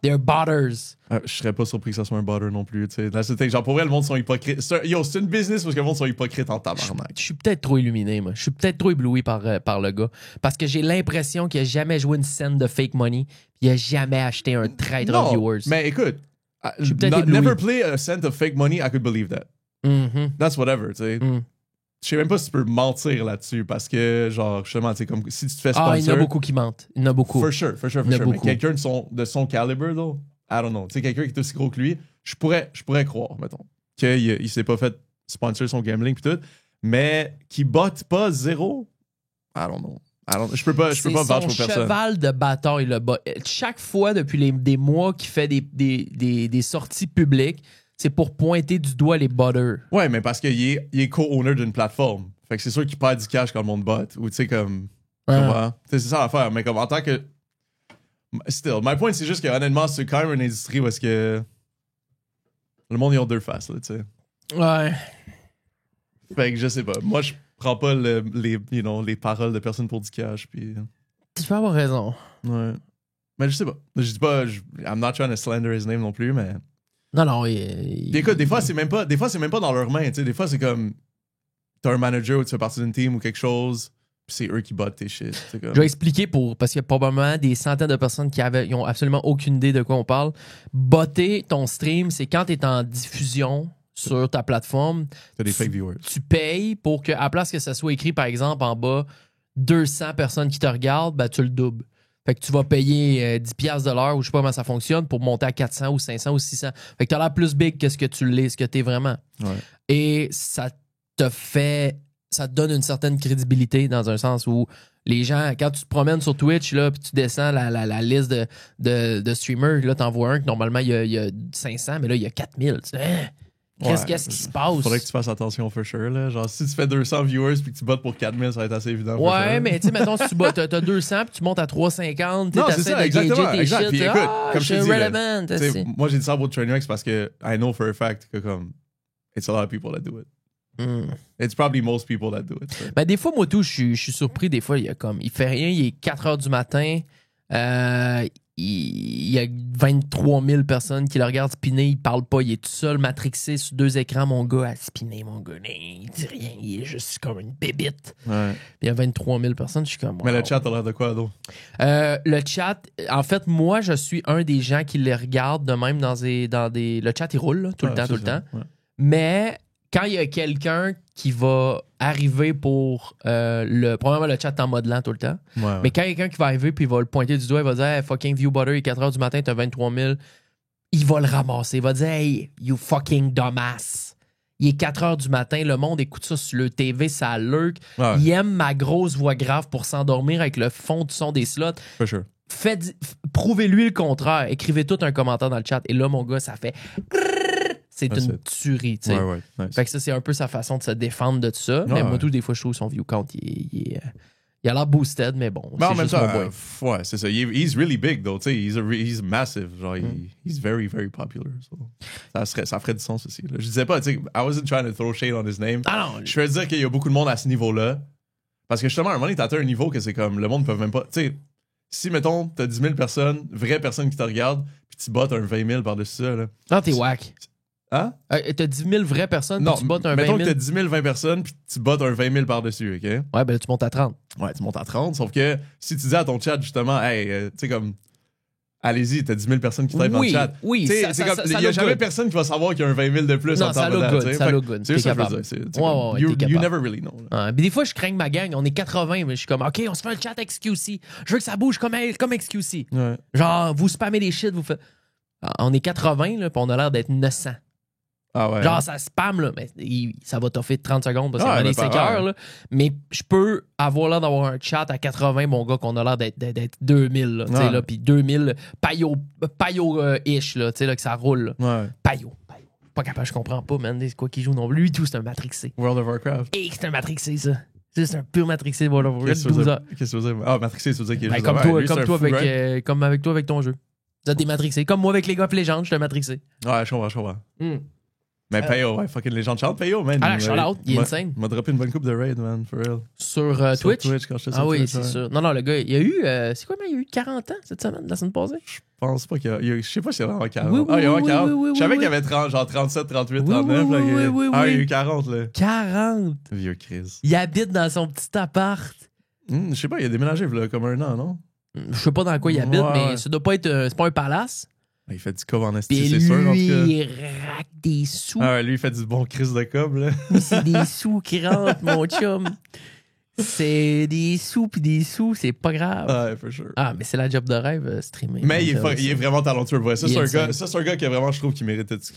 they're botters. Je serais pas surpris que ça soit un botter non plus, tu sais. Genre, pour vrai, le monde sont hypocrites. C'est une business parce que le monde sont hypocrites en tabarnak. Je suis peut-être trop illuminé, moi. Je suis peut-être trop ébloui par le gars. Parce que j'ai l'impression qu'il a jamais joué une scène de fake money, puis il a jamais acheté un trade of viewers. Mais écoute, je suis peut-être ébloui. never play a cent of fake money, I could believe that. That's whatever, tu sais. Je sais même pas si tu peux mentir là-dessus parce que, genre, justement, tu sais, comme si tu te fais sponsor. Ah, il y en a beaucoup qui mentent. Il y en a beaucoup. For sure. Mais quelqu'un de son calibre, though, I don't know. Tu sais, quelqu'un qui est aussi gros que lui, je pourrais croire, mettons, qu'il s'est pas fait sponsor son gambling pis tout, mais qui botte pas zéro, I don't know. Je peux pas voucher pour personne. C'est son cheval de bataille, le bot. Chaque fois, depuis des mois qu'il fait des sorties publiques, c'est pour pointer du doigt les botters. Ouais, mais parce qu'il est co-owner d'une plateforme. Fait que c'est sûr qu'il perd du cash quand le monde botte. Ou tu sais, comme. C'est ça l'affaire. Mais comme en tant que. Still, my point, c'est juste que honnêtement, c'est quand même une industrie où est-ce que. Le monde, ils ont deux faces, là, tu sais. Ouais. Fait que je sais pas. Moi, je prends pas les paroles de personnes pour du cash. Puis. Tu peux avoir raison. Ouais. Mais je sais pas. Je dis pas. I'm not trying to slander his name non plus, mais. Non. Puis écoute, des fois, c'est même pas dans leurs mains. Tu sais, des fois, c'est comme. T'as un manager ou tu fais partie d'une team ou quelque chose, puis c'est eux qui bottent tes shit. Comme... Je vais expliquer parce qu'il y a probablement des centaines de personnes qui ont absolument aucune idée de quoi on parle. Botter ton stream, c'est quand t'es en diffusion sur ta plateforme. T'as des fake viewers. Tu payes pour qu'à la place que ça soit écrit, par exemple, en bas, 200 personnes qui te regardent, ben, tu le doubles. Fait que tu vas payer 10$ de l'heure ou je sais pas comment ça fonctionne pour monter à 400 ou 500 ou 600. Fait que t'as l'air plus big que ce que tu l'es, ce que t'es vraiment. Ouais. Et ça te donne une certaine crédibilité dans un sens où les gens, quand tu te promènes sur Twitch là, puis tu descends la liste de streamers, là t'en vois un que normalement il y a 500, mais là il y a 4000. Tu sais, hein? Qu'est-ce qui se passe? Faudrait que tu fasses attention, for sure. Là. Genre, si tu fais 200 viewers puis que tu bottes pour 4000, ça va être assez évident. Ouais, mais tu sais, mettons, si tu bottes, t'as 200 puis tu montes à 350, non, c'est ça, exactement. Tes exact. shit, Puis écoute, comme je te dis, moi, j'ai dit ça à votre Trainwreck parce que I know for a fact que comme it's a lot of people that do it. It's probably most people that do it. So. Ben, des fois, moi, tout, je suis surpris. Des fois, il fait rien, il est 4 h du matin. Il y a 23 000 personnes qui le regardent spinner, il parle pas, il est tout seul, matrixé sur 2 écrans, mon gars, à spinner, mon gars. Il dit rien, il est juste comme une bébite. Ouais. Il y a 23 000 personnes, je suis comme. Wow. Mais le chat a l'air de quoi, donc? Le chat, en fait, moi, je suis un des gens qui les regarde de même dans des. Le chat, il roule, là, tout le temps. Ouais. Mais quand il y a quelqu'un qui va arriver pour probablement le chat est en mode lent tout le temps. Ouais. Mais quand il y a quelqu'un qui va arriver puis il va le pointer du doigt, il va dire hey, fucking view butter, il est 4 h du matin, t'as 23 000. Il va le ramasser. Il va dire hey, you fucking dumbass. Il est 4 h du matin, le monde écoute ça sur le TV, ça lurk. Ouais. Il aime ma grosse voix grave pour s'endormir avec le fond du son des slots. For sure. Prouvez-lui le contraire. Écrivez tout un commentaire dans le chat. Et là, mon gars, ça fait. C'est une tuerie, tu sais. Ouais, nice. Fait que ça, c'est un peu sa façon de se défendre de tout ça. Mais moi, tout, des fois, je trouve son view count, il a l'air boosted, mais bon. Mais en c'est même juste temps, mon boy. ouais, c'est ça. He's really big, though. Tu sais, he's massive. Genre, he's very, very popular. So. Ça ferait du sens aussi. Là. Je disais pas, tu sais, I wasn't trying to throw shade on his name. Ah non. Je veux dire qu'il y a beaucoup de monde à ce niveau-là. Parce que justement, à un moment donné, t'as atteint un niveau que c'est comme, le monde ne peut même pas. Tu sais, si, mettons, t'as 10 000 personnes, vraies personnes qui te regardent, puis tu bottes un 20 000 par-dessus ça, là. Non, t'es whack. Hein? T'as 10 000 vraies personnes, non, puis tu bottes un 20 000. Mettons que t'as 10 000, 20 personnes, puis tu bottes un 20 000 par-dessus, OK? Ouais, ben là, tu montes à 30. Ouais, tu montes à 30, sauf que si tu dis à ton chat, justement, hey, tu sais, comme, allez-y, t'as 10 000 personnes qui t'aident dans le chat. Oui, il y a jamais personne qui va savoir qu'il y a un 20 000 de plus non, en ça temps look good, ça look good. C'est T'es ça que je capable. veux dire. Ouais, you t'es capable. never really know. Ouais, mais des fois, je crains ma gang. On est 80, mais je suis comme, OK, on se fait un chat XQC. Je veux que ça bouge comme XQC. Ouais. Genre, vous spammez des shit, vous faites. On est 80, là, puis on a l'air d'être 900. Ah ouais. Genre, ça spam, là, mais ça va t'offrir 30 secondes parce que Ouais, c'est mais 5 heures, là. Mais je peux avoir l'air d'avoir un chat à 80, mon gars, qu'on a l'air d'être 2000, là, tu sais, là, puis 2000, payo-ish, là, tu sais, là, que ça roule, là. Ouais. Payo. Pas capable, je comprends pas, man, c'est quoi qu'il joue non plus. Lui, tout, c'est un matrixé. World of Warcraft. Et c'est un matrixé, ça. C'est un pur matrixé World of Warcraft. Qu'est-ce que 12 tu heures. veux dire? Ah, matrixé, ça veut dire qu'il est Ben, juste comme avant. toi, Lui, c'est un fou, right? comme avec toi avec ton jeu. T'es matrixé. Comme moi avec les gars of Legends, je t'ai matrixé. Ouais, je comprends. Mais Payo, ouais, fucking légende chante. Payo, man. Ah, shout-out, il est insane. Il m'a droppé une bonne coupe de raid, man, for real. Sur Sur Twitch? quand j'étais Ah sur oui, Twitch, c'est ouais. sûr. Non, le gars, il y a eu... c'est quoi, mais il y a eu 40 ans cette semaine, la semaine passée? Je pense pas qu'il y a. Je sais pas s'il y a vraiment 40. Oui, oui, Ah, il y a vraiment oui, 40. oui, Je savais oui. qu'il y avait 30, genre 37, 38, Oui, 39. oui, là, oui, il y a- oui, Ah, oui. il y a eu 40, là. 40! Vieux Chris. Il habite dans son petit appart. Je sais pas, il a déménagé, là, comme un an, non? Je sais pas dans quoi il habite, Ouais, mais ouais. ça doit pas être... c'est pas un palace. Il fait du cob en Puis esti, c'est sûr, en tout lui, cas. il rack des sous. Ah ouais, lui, il fait du bon Chris de cob, là. C'est des sous qui rentrent, mon chum. C'est des sous puis des sous, c'est pas grave. Ouais, for sure. Ah, mais c'est la job de rêve, streamer. Mais il Donc, est vraiment talentueux, vrai. Ça, Il c'est est un insane. gars qui, vraiment, je trouve, qui mérite tout ce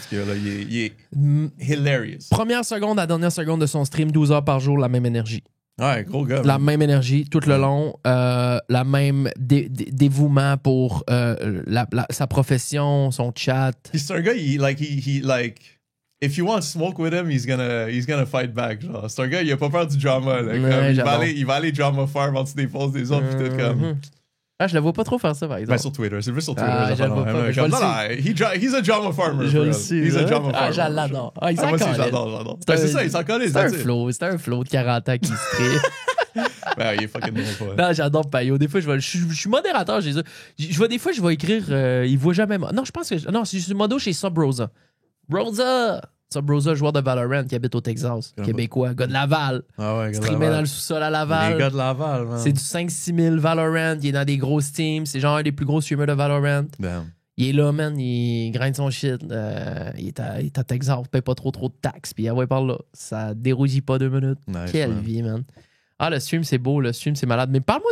qu'il a, là. Il est Mm, hilarious. Première seconde à dernière seconde de son stream, 12 heures par jour, la même énergie. Ouais, gros gars. La même énergie tout le long, la même dévouement pour sa profession, son chat. Puis c'est un gars, if you want to smoke with him, he's gonna fight back. Genre, c'est un gars, il a pas peur du drama. Là, Ouais, comme, j'adore. il va aller drama farm en dessous des posts des autres. Puis tout comme. Mhm. Ah, je le vois pas trop faire ça, par exemple. Ben, sur Twitter, c'est plus sur Twitter. Ah, les je le affaires vois de pas, même. mais je Comme, le non, he's a drama farmer. Je for le real. sais. He's a là. drama Ah, farmer. je l'adore. Ah, il Ah, moi aussi, s'en connaît. j'adore. Ben, c'est ça, il s'en connaît. C'est un flow de 40 ans qui se crée. Ben, il est fucking drôle, pas. Non, j'adore Payo. Des fois, je suis modérateur chez eux. Des fois, je vais écrire il voit jamais. Non, je pense que. Non, c'est modo chez Subrosa. Subrosa, joueur de Valorant qui habite au Texas. Connais Québécois, gars de Laval. Ah ouais, gars de Streamé Laval. dans le sous-sol à Les Laval. gars de Laval, man. C'est du 5-6 000 Valorant. Il est dans des grosses teams. C'est genre un des plus gros streamers de Valorant. Damn. Il est là, man. Il grind son shit. Il est à Texas. Il paye pas trop de taxes. Puis, ah ouais, par là. Ça dérougit pas 2 minutes. Nice, Quelle man. vie, man. Ah, le stream, c'est beau. Le stream, c'est malade. Mais parle-moi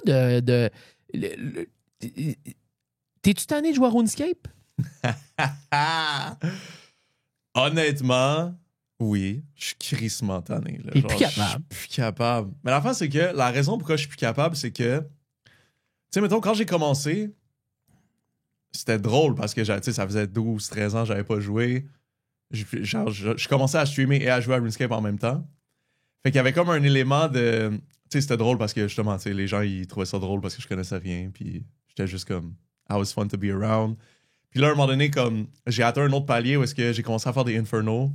T'es-tu tanné de jouer à RuneScape? Honnêtement, oui, je suis crissement tanné. Là. T'es Genre, plus capable. Je suis plus capable. Mais l'affaire, c'est que la raison pourquoi je suis plus capable, c'est que, tu sais, mettons, quand j'ai commencé, c'était drôle parce que, tu sais, ça faisait 12-13 ans que j'avais pas joué. Je commençais à streamer et à jouer à RuneScape en même temps. Fait qu'il y avait comme un élément de... Tu sais, c'était drôle parce que, justement, tu sais, les gens, ils trouvaient ça drôle parce que je connaissais rien. Puis j'étais juste comme... I was fun to be around. Puis là, à un moment donné, comme j'ai atteint un autre palier où est-ce que j'ai commencé à faire des Inferno.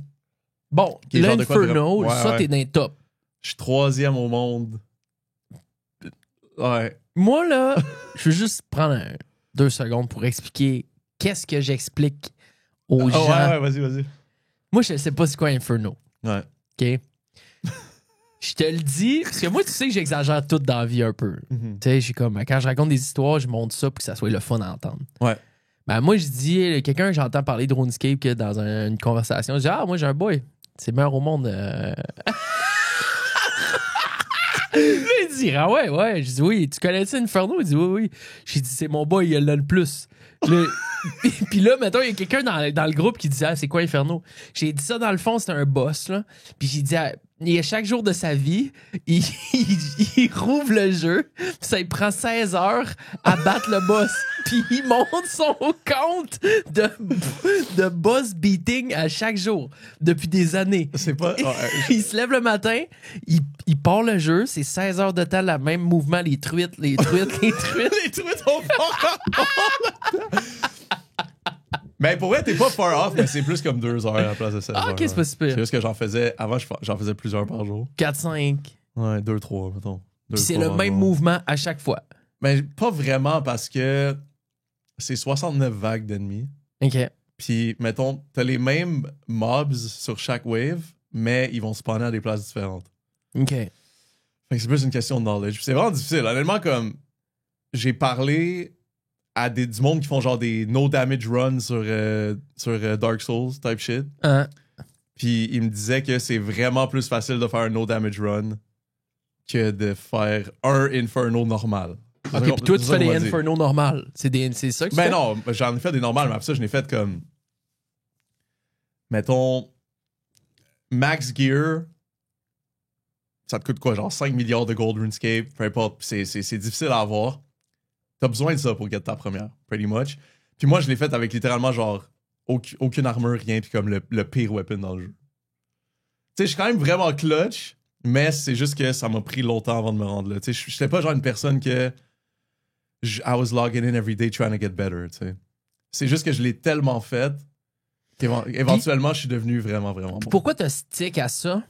Bon, Qui est genre de quoi de l'Inferno, vraiment- ça, Ouais, t'es dans les top. Je suis 3e au monde. Ouais. Moi, là, je veux juste prendre 2 secondes pour expliquer qu'est-ce que j'explique aux gens. Ouais, vas-y. Moi, je sais pas c'est quoi Inferno. Ouais. OK? Je te le dis, parce que moi, tu sais que j'exagère tout dans la vie un peu. Mhm. Tu sais, je suis comme, quand je raconte des histoires, je monte ça pour que ça soit le fun à entendre. Ouais. Ben, moi, je dis, quelqu'un, j'entends parler de RuneScape que dans une conversation, je dis, ah, moi, j'ai un boy. C'est le meilleur au monde. Là, il dit, ah ouais. Je dis, oui, tu connais-tu Inferno? Il dit, oui. J'ai dit, c'est mon boy, il l'a le plus. Puis là, mettons, il y a quelqu'un dans le groupe qui dit, ah, c'est quoi Inferno? J'ai dit ça, dans le fond, c'est un boss, là. Puis j'ai dit, à chaque jour de sa vie, il rouvre le jeu, puis ça lui prend 16 heures à battre le boss. Puis il monte son compte de boss beating à chaque jour, depuis des années. C'est pas. Il se lève le matin, il part le jeu, c'est 16 heures de temps, le même mouvement, les truites. Les truites ont Mais pour vrai, t'es pas far off, mais c'est plus comme 2 heures à la place de 16 heures. Ah, ok, c'est pas super. C'est juste que j'en faisais. Avant, j'en faisais plusieurs par jour. 4-5. Ouais, 2-3, mettons. Puis c'est le même mouvement à chaque fois. Mais pas vraiment parce que c'est 69 vagues d'ennemis. OK. Puis, mettons, t'as les mêmes mobs sur chaque wave, mais ils vont spawner à des places différentes. OK. Fait que c'est plus une question de knowledge. Puis c'est vraiment difficile. Honnêtement, comme j'ai parlé à du monde qui font genre des no damage runs sur Dark Souls type shit. Hein? Puis ils me disaient que c'est vraiment plus facile de faire un no damage run que de faire un Inferno normal. OK, puis toi, tu fais des Inferno normales. C'est ça que tu Ben fais? non, j'en ai fait des normales, mais après ça, je l'ai fait comme. Mettons. Max Gear. Ça te coûte quoi? Genre 5 milliards de gold RuneScape. Peu importe. C'est difficile à avoir. T'as besoin de ça pour get ta première, pretty much. Puis moi, je l'ai fait avec littéralement genre aucune armure, rien, puis comme le pire weapon dans le jeu. Tu sais, je suis quand même vraiment clutch, Mais c'est juste que ça m'a pris longtemps avant de me rendre là. Tu sais, j'étais pas genre une personne que I was logging in every day trying to get better, tu sais. C'est juste que je l'ai tellement fait qu'éventuellement, je suis devenu vraiment, vraiment bon. Pourquoi t'as stick à ça?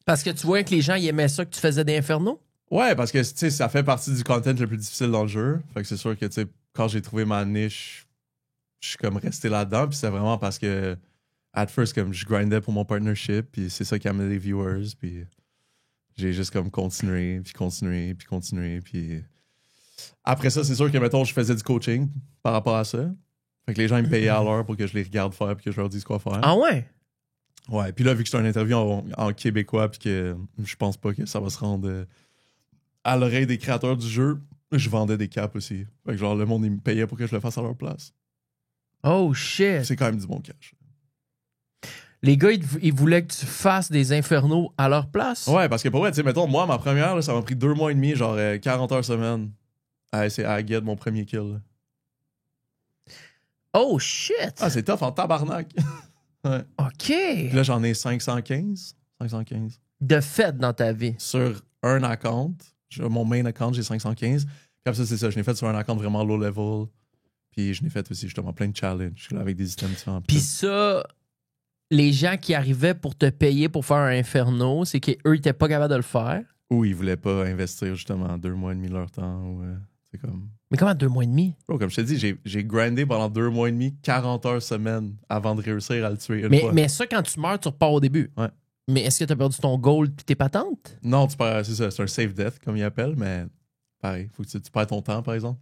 Parce que tu vois que les gens ils aimaient ça que tu faisais des Infernos? Ouais, parce que tu sais, ça fait partie du content le plus difficile dans le jeu. Fait que c'est sûr que tu sais, quand j'ai trouvé ma niche, je suis comme resté là-dedans. Puis c'est vraiment parce que, at first, comme je grindais pour mon partnership, puis c'est ça qui amenait les viewers. Puis j'ai juste comme continué. Puis après ça, c'est sûr que, mettons, je faisais du coaching par rapport à ça. Fait que les gens ils me payaient à l'heure pour que je les regarde faire puis que je leur dise quoi faire. Ah ouais? Ouais, puis là, vu que c'est une interview en québécois puis que je pense pas que ça va se rendre à l'oreille des créateurs du jeu, je vendais des caps aussi. Fait que genre, le monde, ils me payait pour que je le fasse à leur place. Oh shit! C'est quand même du bon cash. Les gars, ils voulaient que tu fasses des Infernos à leur place? Ouais, parce que pour vrai, tu sais, mettons, moi, ma première, là, ça m'a pris 2 mois et demi, genre 40 heures semaine, à essayer à get mon premier kill. Là. Oh shit! Ah, c'est tough en tabarnak. Ouais. OK. Puis là, j'en ai 515. De fait dans ta vie. Sur un account. Mon main account, j'ai 515. Puis après ça, c'est ça. Je l'ai fait sur un account vraiment low level. Puis je l'ai fait aussi justement plein de challenges avec des items différents. Puis ça, les gens qui arrivaient pour te payer pour faire un Inferno, c'est qu'eux, ils étaient pas capables de le faire. Ou ils voulaient pas investir justement 2 mois et demi de leur temps. Ou, c'est comme... Mais comment 2 mois et demi? Bro, comme je te dis, j'ai grindé pendant 2 mois et demi, 40 heures semaine avant de réussir à le tuer une fois. Mais ça, quand tu meurs, tu repars au début. Ouais. Mais est-ce que tu as perdu ton gold et tes patentes? Non, tu perds, c'est ça, c'est un save death comme ils appellent, mais pareil, faut que tu perds ton temps par exemple.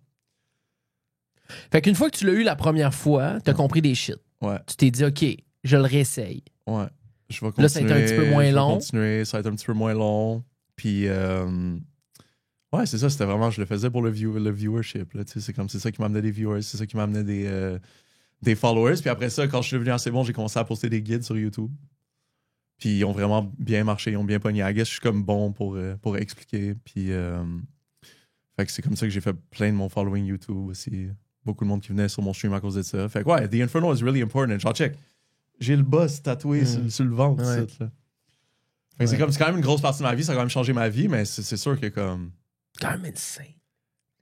Fait qu'une fois que tu l'as eu la première fois, t'as compris des shit. Ouais. Tu t'es dit, OK, je le réessaye. Ouais. Je vais continuer. Là, ça a été un petit peu moins long. Ça va être un petit peu moins long. Puis, ouais, c'est ça, c'était vraiment, je le faisais pour le viewership. Là, c'est ça qui m'amenait des viewers, c'est ça qui m'amenait des followers. Puis après ça, quand je suis devenu assez bon, j'ai commencé à poster des guides sur YouTube. Puis ils ont vraiment bien marché, ils ont bien pogné. I guess je suis comme bon pour expliquer. Puis, fait que c'est comme ça que j'ai fait plein de mon following YouTube aussi. Beaucoup de monde qui venait sur mon stream à cause de ça. Fait que ouais, The Inferno is really important. Genre, check, j'ai le boss tatoué sur le ventre. Ouais. Là. Fait que c'est quand même une grosse partie de ma vie, ça a quand même changé ma vie, mais c'est sûr que comme... Quand même insane.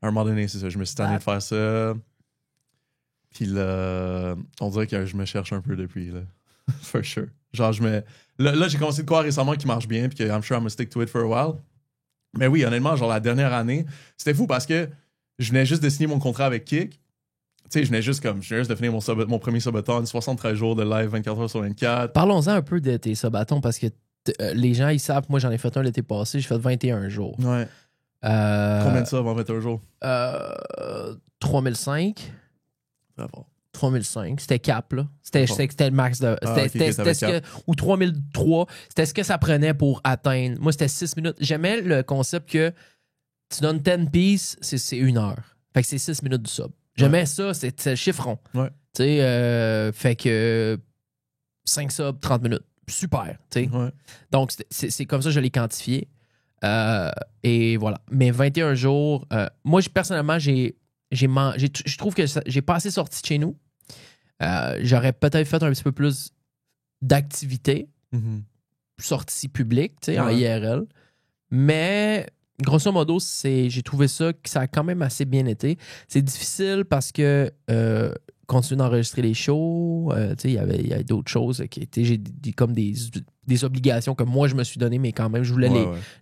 À un moment donné, c'est ça, je me suis tanné de faire ça. Puis là, on dirait que je me cherche un peu depuis, là. For sure. Genre, Là, j'ai commencé de quoi récemment qui marche bien, puis que I'm sure I'm gonna stick to it for a while. Mais oui, honnêtement, genre la dernière année, c'était fou parce que je venais juste de signer mon contrat avec Kick. Tu sais, je venais juste de finir mon premier subathon, 73 jours de live, 24 heures sur 24. Parlons-en un peu de tes subatons parce que les gens, ils savent, moi j'en ai fait un l'été passé, j'ai fait 21 jours. Ouais. Combien de ça avant 21 jours? 3005. Très fort. 3005. C'était cap, là. C'était le max de. C'était ce que. Ou 3003. C'était ce que ça prenait pour atteindre. Moi, c'était 6 minutes. J'aimais le concept que tu donnes 10 pieces, c'est 1 heure. Fait que c'est 6 minutes du sub. J'aimais ça, c'est le chiffron. Ouais. Tu sais, fait que 5 subs, 30 minutes. Super, tu sais. Ouais. Donc, c'est comme ça que je l'ai quantifié. Et voilà. Mais 21 jours, moi, personnellement, je trouve que j'ai pas assez sorti de chez nous. J'aurais peut-être fait un petit peu plus d'activités, sorties publiques, tu sais, en IRL. Mais grosso modo, j'ai trouvé ça que ça a quand même assez bien été. C'est difficile parce que continuer d'enregistrer les shows, il y avait d'autres choses qui étaient comme des obligations que moi je me suis donné, mais quand même je voulais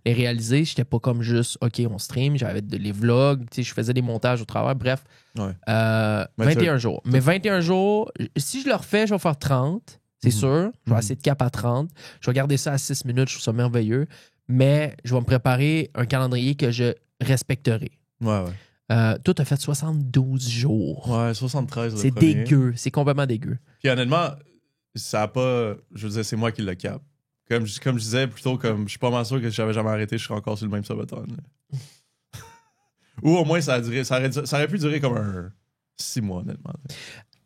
les réaliser. J'étais pas comme juste OK, on stream, j'avais les vlogs, je faisais des montages au travers, bref. 21 jours. Mais 21 jours, si je le refais, je vais faire 30, c'est sûr. Je vais essayer de cap à 30. Je vais garder ça à 6 minutes, je trouve ça merveilleux. Mais je vais me préparer un calendrier que je respecterai. Ouais. Toi, t'as fait 72 jours. Ouais, 73. C'est dégueu. C'est complètement dégueu. Puis honnêtement, ça a pas. Je veux dire, c'est moi qui le cap. Comme je disais, plutôt comme je suis pas mal sûr que si j'avais jamais arrêté, je serais encore sur le même subathon. Ou au moins, ça aurait pu durer comme 6 mois, honnêtement.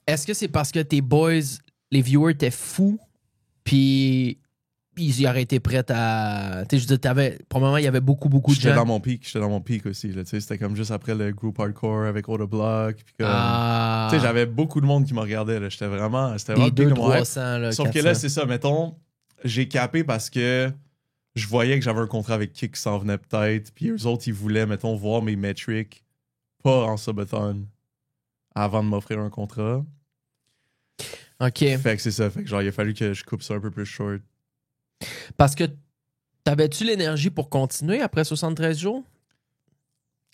Est-ce que c'est parce que tes boys, les viewers, étaient fous, puis ils auraient été prêts à. Tu sais, je veux dire, probablement, il y avait beaucoup de gens. J'étais dans mon pic aussi. Là, c'était comme juste après le groupe hardcore avec Oda Block. Tu sais, j'avais beaucoup de monde qui me regardait. Là, c'était vraiment. Des 200-300. Sauf que là, c'est ça. Mettons, j'ai capé parce que je voyais que j'avais un contrat avec Kick qui s'en venait peut-être. Puis eux autres, ils voulaient, mettons, voir mes metrics pas en subathon avant de m'offrir un contrat. OK. Fait que c'est ça. Fait que genre, il a fallu que je coupe ça un peu plus short. Parce que t'avais-tu l'énergie pour continuer après 73 jours?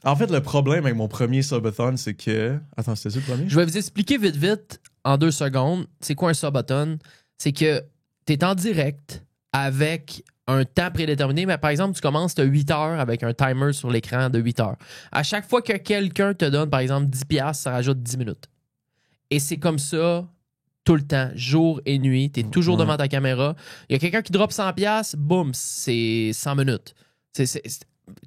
En fait, le problème avec mon premier subathon, c'est que... Attends, c'était ça le premier? Je vais vous expliquer vite, en 2 secondes, c'est quoi un subathon. C'est que t'es en direct avec un temps prédéterminé, mais par exemple, tu commences, tu as 8 heures avec un timer sur l'écran de 8 heures. À chaque fois que quelqu'un te donne, par exemple, 10$, ça rajoute 10 minutes. Et c'est comme ça tout le temps, jour et nuit. Tu es toujours devant ta caméra. Il y a quelqu'un qui drop 100$, boum, c'est 100 minutes. Tu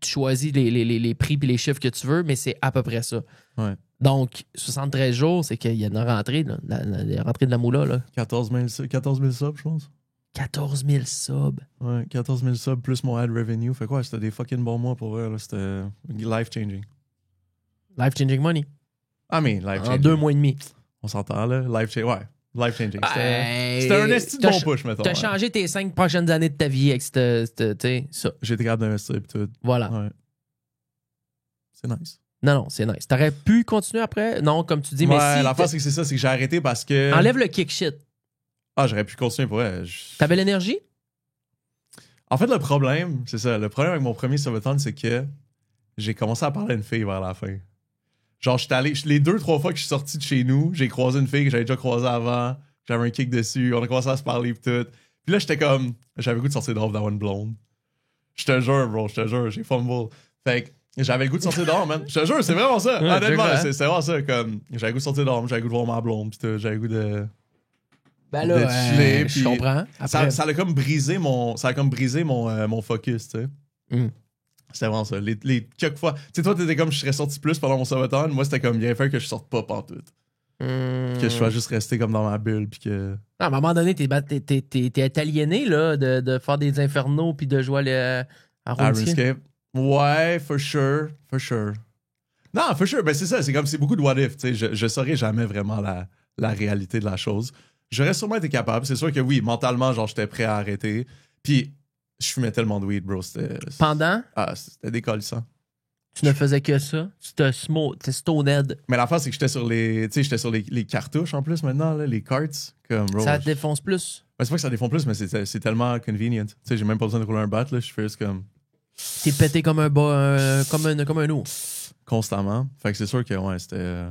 choisis les prix et les chiffres que tu veux, mais c'est à peu près ça. Ouais. Donc, 73 jours, c'est qu'il y a une rentrée, là, la rentrée de la moula. Là. 14 000 subs, je pense. 14 000 subs. Ouais, 14 000 subs plus mon ad revenue. Fait quoi, c'était des fucking bons mois pour vrai. Là. C'était life-changing. Life-changing money. Ah, mais life-changing. En 2 mois et demi. On s'entend, là. Life-changing. Ouais, life-changing. C'était un esti de bon push, mettons. T'as changé tes 5 prochaines années de ta vie avec ça. J'ai été capable d'investir et tout. Voilà. Ouais. C'est nice. Non, c'est nice. T'aurais pu continuer après? Non, comme tu dis, mais ouais, si... l'affaire, c'est que c'est ça. C'est que j'ai arrêté parce que... Enlève le kick shit. Ah, j'aurais pu continuer pour elle. T'avais l'énergie? En fait, le problème, c'est ça. Le problème avec mon premier subathon, c'est que j'ai commencé à parler à une fille vers la fin. Genre, j'étais allé... Les 2-3 fois que je suis sorti de chez nous, j'ai croisé une fille que j'avais déjà croisée avant. J'avais un kick dessus. On a commencé à se parler et tout. Puis là, j'étais comme... J'avais le goût de sortir dehors d'avoir une blonde. Je te jure, bro. Je te jure. J'ai fumble. Fait que j'avais le goût de sortir dehors, man. Je te jure, c'est vraiment ça. Ouais, honnêtement, c'est vraiment ça. Comme, j'avais le goût de sortir dehors, j'avais le goût de voir ma blonde. Puis j'avais le gout de... Ben là, chiller, je comprends. Après... Ça a comme brisé mon focus, tu sais. C'était vraiment ça. Les quelques fois... Tu sais, toi, t'étais comme, je serais sorti plus pendant mon subathon. Moi, c'était comme, il avait fallu que je sorte pas pantoute. Que je sois juste resté comme dans ma bulle, puis que... À un moment donné, t'es aliéné, là, de faire des infernaux puis de jouer à RuneScape. Ouais, for sure. Non, for sure. Ben, c'est ça. C'est comme, c'est beaucoup de what if, tu sais. Je saurais jamais vraiment la réalité de la chose. J'aurais sûrement été capable. C'est sûr que oui, mentalement, genre, j'étais prêt à arrêter. Puis, je fumais tellement de weed, bro. Pendant? Ah, c'était décollissant. Tu ne faisais que ça? Tu te stoned. Mais l'affaire, c'est que j'étais sur les cartouches en plus maintenant, là, les carts. Comme, bro, Ça te défonce plus? Ben, c'est pas que ça défonce plus, mais c'est tellement convenient. Tu sais, j'ai même pas besoin de rouler un bat, là. Je fais juste comme... T'es pété comme un ours. Constamment. Fait que c'est sûr que, ouais, c'était...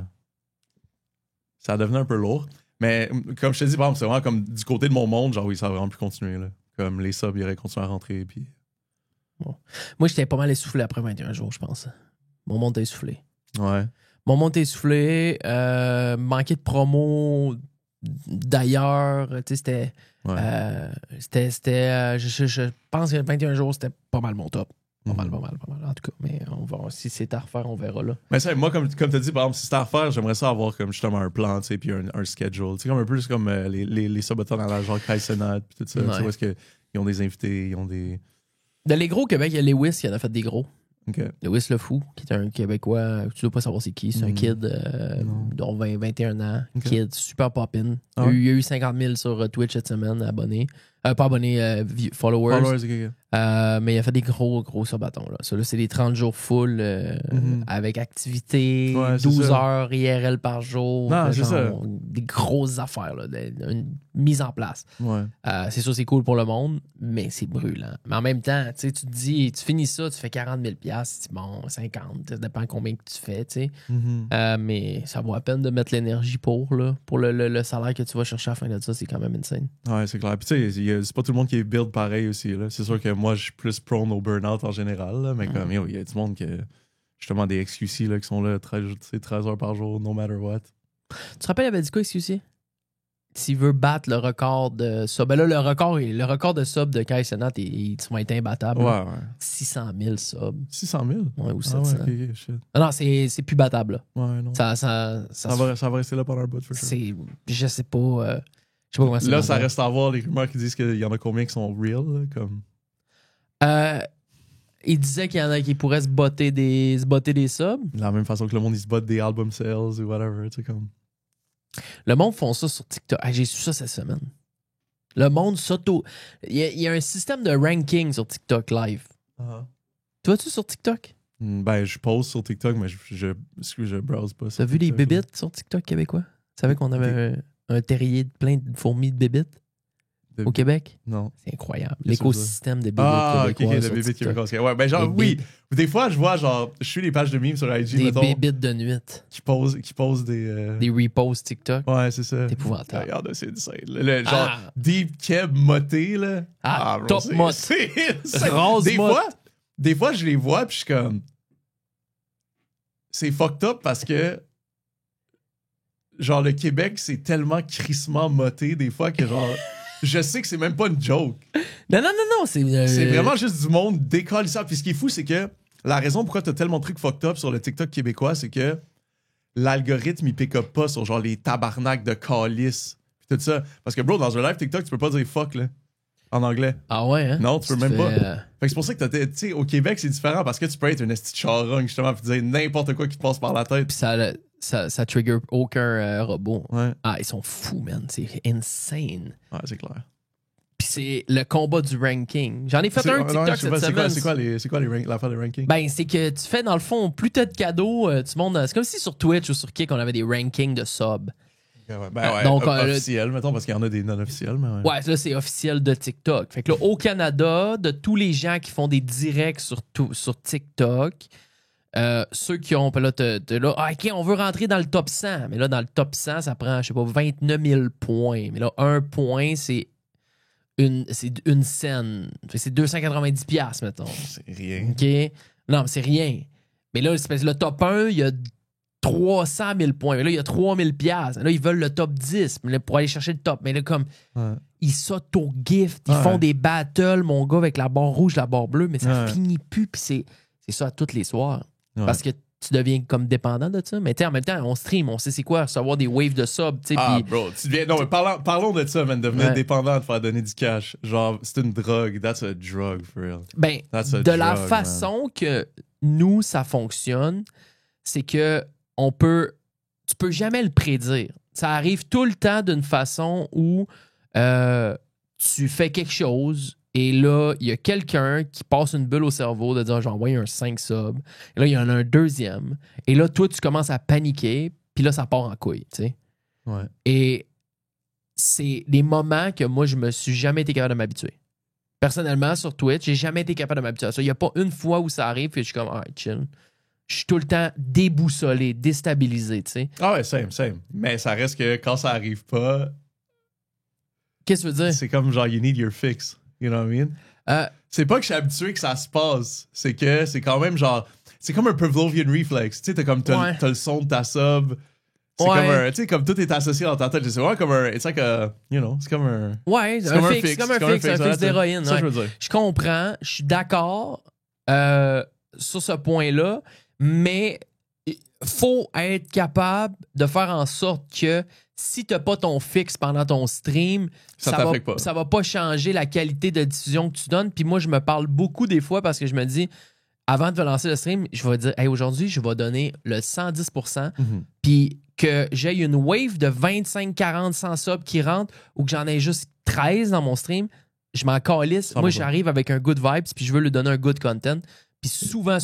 Ça devenait un peu lourd. Mais comme je te dis, par exemple, c'est vraiment comme du côté de mon monde, genre oui, ça a vraiment pu continuer, là. Comme les subs, ils auraient continué à rentrer, puis... Bon. Moi, j'étais pas mal essoufflé après 21 jours, je pense. Mon monde t'a essoufflé. Ouais. Mon monde t'a essoufflé. Manqué de promo d'ailleurs. Tu sais, c'était... je pense que 21 jours, c'était pas mal mon top. Pas mal. En tout cas, mais on va, si c'est à refaire, on verra là. Mais ça, moi, comme tu as dit, par exemple, si c'est à refaire, j'aimerais ça avoir comme justement un plan, tu sais, puis un schedule. Tu sais, comme un peu plus comme les subathons à la genre Kai Senat, puis tout ça. Ouais. Tu sais, où est-ce qu'ils ont des invités, ils ont des... Dans les gros Québec, il y a Lewis qui en a fait des gros. Okay. Lewis Le Fou, qui est un Québécois, tu dois pas savoir c'est qui, c'est un kid dont 21 ans, kid super pop-in. Ah Il y a eu 50 000 sur Twitch cette semaine, abonnés. Pas abonnés, followers. Mais il a fait des gros subatons. Là. Ça, là, c'est des 30 jours full avec activité, Ouais, 12 heures IRL par jour. Non, c'est ça. Des grosses affaires, là, une mise en place. Ouais. C'est sûr, c'est cool pour le monde, mais c'est brûlant. Mais en même temps, tu te dis, tu finis ça, tu fais 40 000 $, bon, 50, ça dépend combien que tu fais, tu sais. Mais ça vaut la peine de mettre l'énergie pour le salaire que tu vas chercher à la fin de ça, c'est quand même insane. Ouais, c'est clair. Puis tu sais, c'est pas tout le monde qui est build pareil aussi. Là. C'est sûr que moi, je suis plus prone au burn-out en général, là, mais comme, il y a du monde qui justement des XQC là, qui sont là 13 heures par jour, no matter what. Tu te rappelles, il avait dit quoi, XQC? S'il veut battre le record de sub. Ben là, le record de sub de Kai Senat, il va être imbattable. Ouais. 600 000 subs. 600 000? Ouais, ou 700. Ah ouais, ok, shit. Non, c'est plus battable. Là. Ouais, non. Ça va rester là pendant un bout, for sure. Je sais pas. Je sais pas comment c'est. Là, ça reste à voir les rumeurs qui disent qu'il y en a combien qui sont real, là, comme. Il disait qu'il y en a qui pourraient se botter des subs. De la même façon que le monde, il se botte des album sales ou whatever, tu sais, comme. Le monde font ça sur TikTok. J'ai su ça cette semaine. Le monde s'auto... Il y a un système de ranking sur TikTok live. Tu vas-tu sur TikTok? Ben, je pose sur TikTok, mais je browse pas. T'as vu les bébites sur TikTok québécois? Tu savais qu'on avait un terrier plein de fourmis de bébites au Québec? Non. C'est incroyable. Qu'est-ce L'écosystème des bébites ok, québécois. de bébites québécoises. Ouais, ben genre, oui. Des fois, je vois, genre, je suis les pages de memes sur IG, Des mettons, bébites de nuit. qui posent des... Des reposts TikTok. Ouais, c'est ça. C'est épouvantable. Regarde, c'est insane. Genre, Deep Keb moté, là. Ah, bro, top mot. Rose mot. Des fois, je les vois, puis je suis comme... C'est fucked up parce que... Genre, le Québec, c'est tellement crissement moté, des fois, que genre... Je sais que c'est même pas une joke. Non. C'est vraiment juste du monde décalissable. Puis ce qui est fou, c'est que la raison pourquoi t'as tellement de trucs fucked up sur le TikTok québécois, c'est que l'algorithme, il pick up pas sur genre les tabarnaks de calice. Puis tout ça. Parce que, bro, dans un live TikTok, tu peux pas dire fuck, là. En anglais. Ah ouais, hein? Non, tu peux même pas. Fait que c'est pour ça que tu sais, au Québec, c'est différent parce que tu peux être un esti de charogne, justement, puis dire n'importe quoi qui te passe par la tête. Puis ça trigger aucun robot. Ouais. Ah, ils sont fous, man. C'est insane. Ouais, c'est clair. Puis c'est le combat du ranking. J'en ai fait un TikTok cette semaine. C'est quoi l'affaire des rankings? Ben, c'est que tu fais, dans le fond, plus t'as de cadeaux, tu montes... C'est comme si sur Twitch ou sur Kick, on avait des rankings de subs. Ben donc, officiel, mettons, parce qu'il y en a des non-officiels. Mais ouais, là, c'est officiel de TikTok. Fait que là, au Canada, de tous les gens qui font des directs sur TikTok, ceux qui ont... Là, là, OK, on veut rentrer dans le top 100. Mais là, dans le top 100, ça prend, je sais pas, 29 000 points. Mais là, un point, c'est une scène. C'est 290 $, mettons. C'est rien. OK? Non, mais c'est rien. Mais là, le top 1, il y a 300 000 points. Mais là, il y a 3 000 $. Là, ils veulent le top 10 mais là, pour aller chercher le top. Mais là, comme, ils s'auto-gift, ils font des battles, mon gars, avec la barre rouge, la barre bleue, mais ça finit plus. Puis c'est ça tous les soirs. Parce que tu deviens comme dépendant de ça. Mais en même temps, on stream, on sait c'est quoi, recevoir des waves de sub. Bro, tu deviens... Non, mais parlons de ça, man, devenir dépendant de faire donner du cash. Genre, c'est une drogue. That's a drug, for real. Ben, de la façon que nous, ça fonctionne, c'est que tu peux jamais le prédire. Ça arrive tout le temps d'une façon où tu fais quelque chose et là, il y a quelqu'un qui passe une bulle au cerveau de dire j'ai envoyé un 5 sub. Et là, il y en a un deuxième. Et là, toi, tu commences à paniquer. Puis là, ça part en couille, tu sais. Ouais. Et c'est des moments que moi, je me suis jamais été capable de m'habituer. Personnellement, sur Twitch, j'ai jamais été capable de m'habituer à ça. Il n'y a pas une fois où ça arrive puis je suis comme, ah, chill. Je suis tout le temps déboussolé, déstabilisé, tu sais. Ah ouais, same. Mais ça reste que quand ça arrive pas... Qu'est-ce que tu veux dire? C'est comme genre, you need your fix. You know what I mean? C'est pas que je suis habitué que ça se passe. C'est que c'est quand même genre... C'est comme un Pavlovian reflex. Tu sais, t'as le son de ta sub. C'est comme un... Tu sais, comme tout est associé dans ta tête. C'est vraiment comme un... It's like a... You know, c'est comme un... Ouais, c'est un fixe. C'est un fixe d'héroïne. Ça, je veux dire. Je comprends. Je suis d'accord sur ce point-là. Mais faut être capable de faire en sorte que si t'as pas ton fixe pendant ton stream, ça va pas changer la qualité de diffusion que tu donnes. Puis moi, je me parle beaucoup des fois parce que je me dis, avant de lancer le stream, je vais dire, hey, aujourd'hui, je vais donner le 110%. Puis que j'ai une wave de 25, 40, 100 subs qui rentre ou que j'en ai juste 13 dans mon stream, je m'en calisse. Moi, j'arrive avec un good vibes puis je veux lui donner un good content. Puis souvent,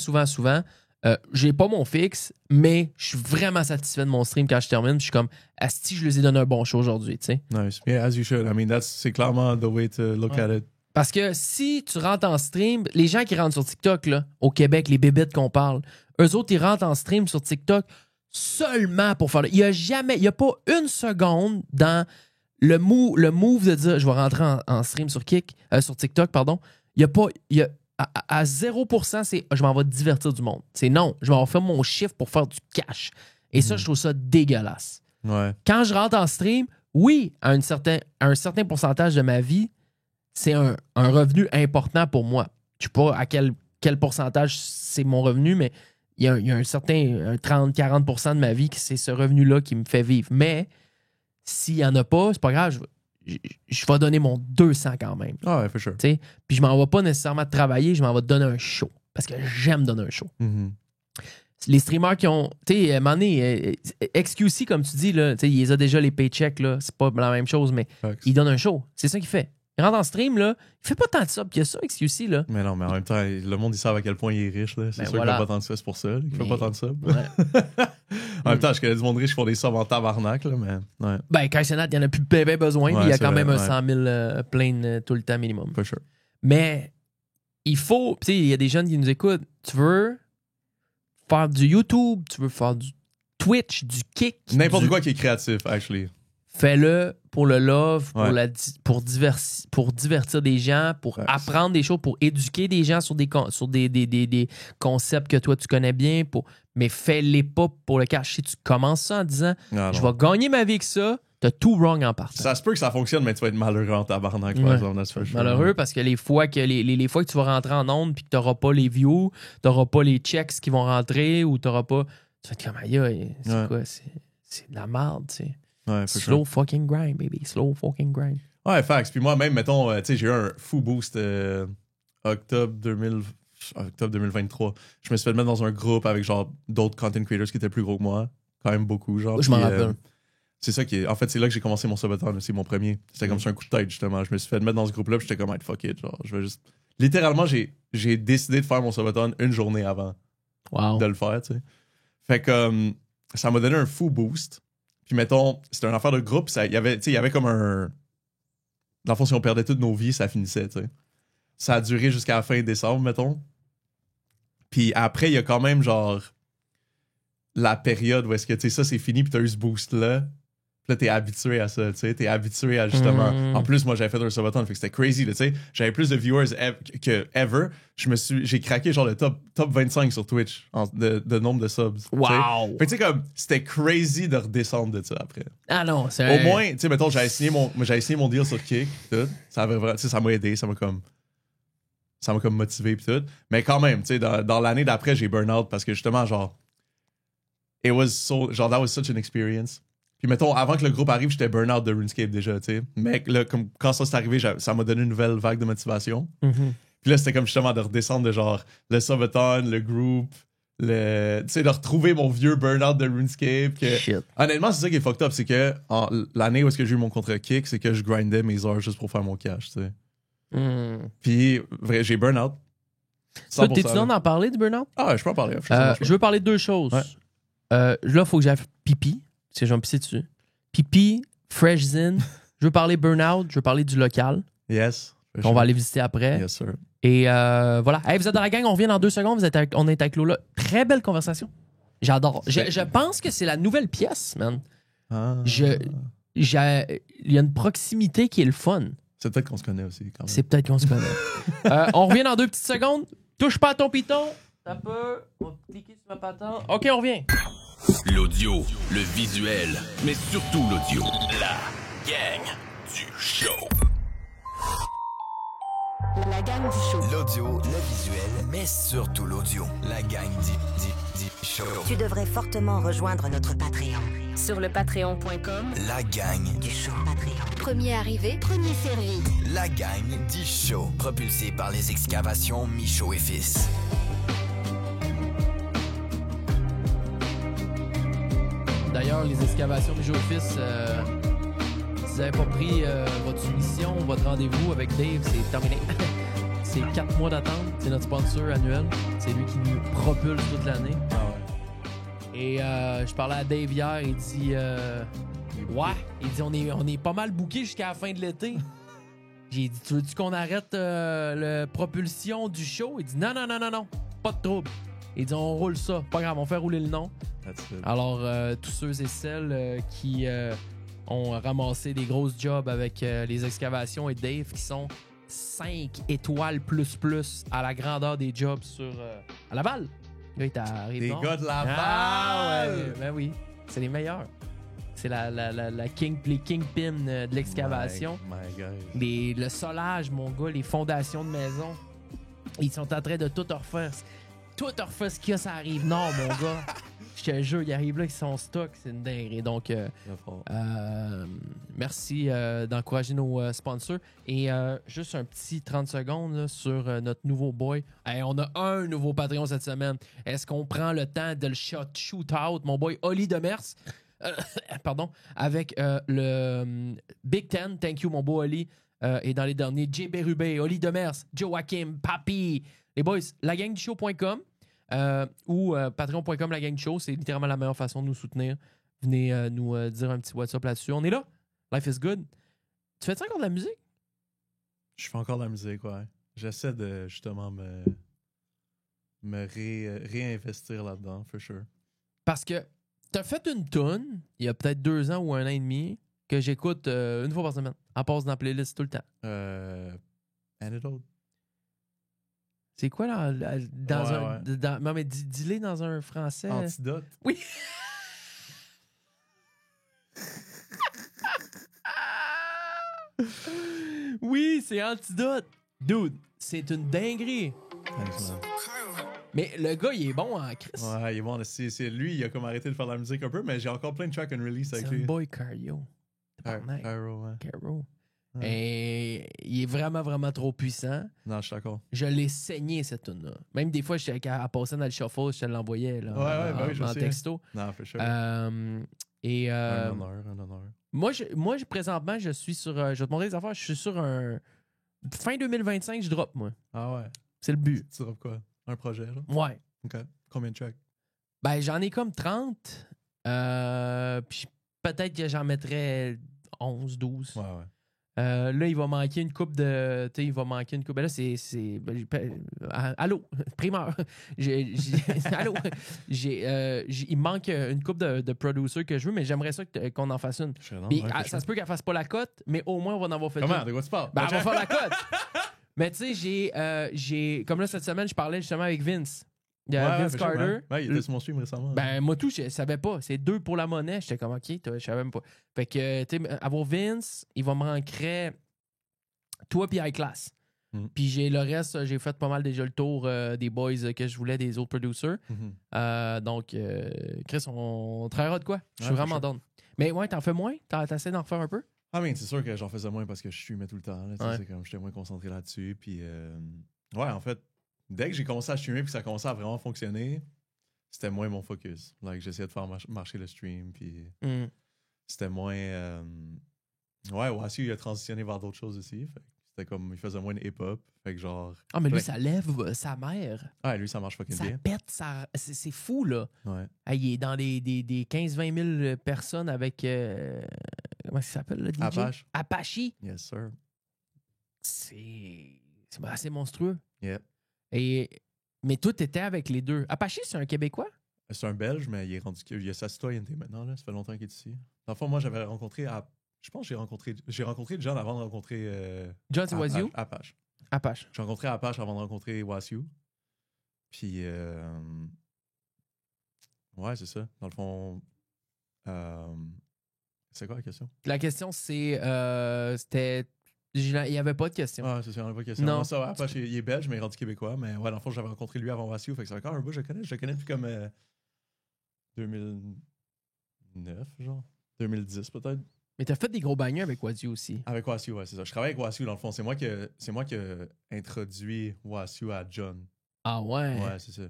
j'ai pas mon fixe, mais je suis vraiment satisfait de mon stream quand je termine. Je suis comme, asti, je les ai donné un bon show aujourd'hui, tu sais. Nice. Yeah, as you should. I mean, c'est clairement the way to look at it. Parce que si tu rentres en stream, les gens qui rentrent sur TikTok, là, au Québec, les bébites qu'on parle, eux autres, ils rentrent en stream sur TikTok seulement pour faire... Il y a pas une seconde dans le move de dire, je vais rentrer en stream sur TikTok, pardon. À 0%, c'est je m'en vais divertir du monde. C'est non, je m'en vais faire mon chiffre pour faire du cash. Et ça, je trouve ça dégueulasse. Ouais. Quand je rentre en stream, oui, à un certain pourcentage de ma vie, c'est un revenu important pour moi. Je sais pas à quel pourcentage c'est mon revenu, mais il y a un certain 30-40% de ma vie que c'est ce revenu-là qui me fait vivre. Mais s'il n'y en a pas, c'est pas grave, je vais donner mon 200 quand même. Ah ouais, for sure. T'sais? Puis je m'en vais pas nécessairement travailler, je m'en vais te donner un show. Parce que j'aime donner un show. Les streamers qui ont. Tu sais, à un moment donné, XQC, comme tu dis, là, il les a déjà les paychecks, là. C'est pas la même chose, mais il donne un show. C'est ça qu'il fait. Il rentre en stream, là. Il fait pas tant de subs qu'il y a ça, XQC, là. Mais non, mais en même temps, le monde, ils savent à quel point il est riche, là. C'est sûr qu'il fait pas tant de subs, c'est pour ça. Il fait pas tant de subs. Ouais. En même temps, je connais du monde riche qui font des subs en tabarnak, là, mais. Ouais. Ben, Kai Cenat, il y en a plus besoin. Ouais, Il y a c'est quand vrai, même un ouais. 100 000 plain tout le temps minimum. For sure. Mais il faut. Tu sais, il y a des jeunes qui nous écoutent. Tu veux faire du YouTube, tu veux faire du Twitch, du Kick. N'importe quoi qui est créatif, actually. Fais-le pour le love, Ouais. pour divertir des gens, pour apprendre des choses, pour éduquer des gens sur des concepts que toi tu connais bien. Mais fais-les pas pour le cash. Si tu commences ça en disant je vais gagner ma vie avec ça, t'as tout wrong en partant. Ça se peut que ça fonctionne, mais tu vas être malheureux en tabarnak, par exemple. That's for sure. Malheureux parce que les fois que tu vas rentrer en onde puis que t'auras pas les views, t'auras pas les checks qui vont rentrer ou t'auras pas. Tu vas être comme aïe, c'est quoi? C'est de la merde, tu sais. Ouais, Slow fucking grind, baby. Slow fucking grind. Ouais, facts. Puis moi, même, mettons, tu sais, j'ai eu un fou boost octobre 2023. Je me suis fait mettre dans un groupe avec, genre, d'autres content creators qui étaient plus gros que moi. Quand même beaucoup, genre. Je m'en rappelle. C'est ça qui est... En fait, c'est là que j'ai commencé mon subathon. C'est mon premier. C'était comme sur un coup de tête, justement. Je me suis fait mettre dans ce groupe-là, puis j'étais comme, fuck it, genre, je vais juste... Littéralement, j'ai décidé de faire mon subathon une journée avant de le faire, tu sais. Fait que ça m'a donné un fou boost. Puis mettons, c'était une affaire de groupe, il y avait comme un... Dans le fond, si on perdait toutes nos vies, ça finissait, tu sais. Ça a duré jusqu'à la fin décembre, mettons. Puis après, il y a quand même, genre, la période où est-ce que, tu sais, ça, c'est fini, puis t'as eu ce boost-là. Puis là, t'es habitué à ça, tu sais. T'es habitué à, justement... En plus, moi, j'avais fait un subathon, fait que c'était crazy, tu sais. J'avais plus de viewers que ever. J'ai craqué, genre, le top 25 sur Twitch de nombre de subs. Wow! Fait que, tu sais, comme, c'était crazy de redescendre de ça après. Ah non, c'est... Au moins, tu sais, mettons, j'avais signé mon deal sur Kick, tout. Ça m'a aidé, ça m'a comme motivé, pis tout. Mais quand même, tu sais, dans l'année d'après, j'ai burn out parce que, justement, genre... that was such an experience. Puis mettons, avant que le groupe arrive, j'étais burn-out de RuneScape déjà, tu sais. Mais là, comme, quand ça s'est arrivé, ça m'a donné une nouvelle vague de motivation. Mm-hmm. Puis là, c'était comme justement de redescendre de genre le subathon, le groupe, tu sais, de retrouver mon vieux burn-out de RuneScape. Shit. Honnêtement, c'est ça qui est fucked up, c'est que l'année où est-ce que j'ai eu mon contrat Kick, c'est que je grindais mes heures juste pour faire mon cash, tu sais. Puis, j'ai burn-out. Toi, t'es-tu d'en parler du burn-out? Ah, je peux en parler. Je veux parler de deux choses. Ouais. Là, il faut que j'aille pipi. Parce que je vais me pisser dessus. Pipi, Fresh Zin. Je veux parler burn-out. Je veux parler du local. Yes. On va aller visiter après. Yes, sir. Et voilà. Hey, vous êtes dans la gang. On revient dans 2 secondes. On est avec Lola. Très belle conversation. J'adore. Je pense que c'est la nouvelle pièce, man. Il y a une proximité qui est le fun. C'est peut-être qu'on se connaît aussi, quand même. C'est peut-être qu'on se connaît. On revient dans 2 petites secondes. Touche pas à ton piton. Un peu. On va cliquer sur ma patente. OK, on revient. L'audio, le visuel, mais surtout l'audio. La gang du show. La gang du show. L'audio, le visuel, mais surtout l'audio. La gang du show. Tu devrais fortement rejoindre notre Patreon. Sur le patreon.com. La gang Du show Patreon. Premier arrivé, premier servi. La gang du show. Propulsé par les excavations Michaud et Fils. D'ailleurs, les excavations du Fils, si vous n'avez pas pris votre soumission, votre rendez-vous avec Dave, c'est terminé. C'est 4 mois d'attente. C'est notre sponsor annuel. C'est lui qui nous propulse toute l'année. Et je parlais à Dave hier, il dit il dit on est pas mal booké jusqu'à la fin de l'été. J'ai dit, tu veux-tu qu'on arrête la propulsion du show? Il dit non, pas de trouble. Il dit on roule ça, pas grave, on fait rouler le nom. Alors, tous ceux et celles qui ont ramassé des grosses jobs avec les excavations et Dave, qui sont 5 étoiles plus à la grandeur des jobs à Laval. Là, il t'arrive. Des gars de Laval! Ah, ouais, ben oui, c'est les meilleurs. C'est les kingpins de l'excavation. Le solage, mon gars, les fondations de maison. Ils sont en train de tout refaire. Tout refaire ce qu'il y a, ça arrive nord, mon gars. Je te jure, il arrive là avec son stock, c'est une dinguerie. Donc, merci d'encourager nos sponsors. Et juste un petit 30 secondes là, sur notre nouveau boy. Hey, on a un nouveau Patreon cette semaine. Est-ce qu'on prend le temps de le shoot out, mon boy Oli Demers? Pardon, avec le Big Ten. Thank you, mon boy Oli. Et dans les derniers, J. Berube, Oli Demers, Joachim, Papi. Les boys, lagangdushow.com ou patreon.com, la gang du show. C'est littéralement la meilleure façon de nous soutenir. Venez nous dire un petit WhatsApp là-dessus. On est là. Life is good. Tu fais-tu encore de la musique? Je fais encore de la musique, ouais. J'essaie de justement me réinvestir là-dedans, for sure. Parce que t'as fait une toune il y a peut-être 2 ans ou 1 an et demi que j'écoute une fois par semaine. En passe dans la playlist tout le temps. Antidote. C'est quoi là? Non, mais dis-les dans un français. Antidote. Oui. Oui, c'est Antidote. Dude, c'est une dinguerie. Mais le gars, il est bon en Chris. Ouais, il est bon. C'est lui, il a comme arrêté de faire de la musique un peu, mais j'ai encore plein de tracks and release avec lui. C'est un boy Cario. Cairo, ouais. Caro. Et il est vraiment, vraiment trop puissant. Non, je suis d'accord. Je l'ai saigné, cette tune-là. Même des fois, à passer dans le shuffle, je te l'envoyais là, en texto. Non, for sure. Un honneur. Moi, présentement, je suis sur... je vais te montrer les affaires. Je suis sur un... Fin 2025, je drop, moi. Ah ouais? C'est le but. Tu drops quoi? Un projet, là? Ouais. OK. Combien de tracks? Ben, j'en ai comme 30. Puis peut-être que j'en mettrais 11, 12. Ouais. Là, il va manquer une coupe de... Tu sais, il va manquer une coupe... Ben là, allô? Primeur. Allô? Il manque une coupe de producers que je veux, mais j'aimerais ça qu'on en fasse une. Puis, ça se peut qu'elle fasse pas la cote, mais au moins, on va en avoir fait une. Comment? De quoi tu parles? Ben, on va faire la cote. Mais tu sais, j'ai... Comme là, cette semaine, je parlais justement avec Vince. Vince Carter. Ouais, il était sur mon stream récemment. Ben, moi, tout, je savais pas. C'est 2 pour la monnaie. J'étais comme, OK, je savais même pas. Fait que, tu sais, avoir Vince, il va me manquer toi puis iClass. Puis le reste, j'ai fait pas mal déjà le tour des boys que je voulais, des autres producers. Donc, Chris, on travaillera de quoi? Je suis vraiment down. Mais ouais, t'en fais moins? T'essaies d'en refaire un peu? Ah, mais c'est sûr que j'en faisais moins parce que je streamais tout le temps. Là, c'est comme j'étais moins concentré là-dessus. Puis, ouais, en fait, dès que j'ai commencé à streamer puis que ça a commencé à vraiment fonctionner, c'était moins mon focus. Like, j'essayais de faire marcher le stream. Puis, c'était moins. Ouais, Wasu, il a transitionné vers d'autres choses aussi. Fait. C'était comme, il faisait moins de hip-hop. Fait que genre. Ah, mais lui, ça lève sa mère. Ah, lui, ça marche fucking bien. Ça pète, c'est fou, là. Ouais. Il est dans des 15-20 000 personnes avec. Comment ça s'appelle, le DJ? Apache. Yes, sir. C'est assez monstrueux. Yeah. Mais toi, t'étais avec les deux. Apache, c'est un Québécois? C'est un Belge, mais il a sa citoyenneté maintenant. Là. Ça fait longtemps qu'il est ici. Dans le fond, moi, j'avais rencontré. Je pense que j'ai rencontré John avant de rencontrer. John, c'est Wasu? Apache. Apache. J'ai rencontré Apache avant de rencontrer Wasu. Puis. Ouais, c'est ça. Dans le fond. C'est quoi la question? La question, c'était. Il n'y avait pas de question. Ah, c'est sûr, il n'y avait pas de question. Non. Ça, Apache, il est belge, mais il est rendu québécois. Mais ouais, dans le fond, j'avais rencontré lui avant Wasu. Fait que c'est encore un bout, je le connais depuis comme 2009, genre. 2010, peut-être. Mais t'as fait des gros bagneux avec Wasu aussi. Avec Wasu, ouais, c'est ça. Je travaille avec Wasu, dans le fond. C'est moi qui ai introduit Wasu à John. Ah ouais? Ouais, c'est ça.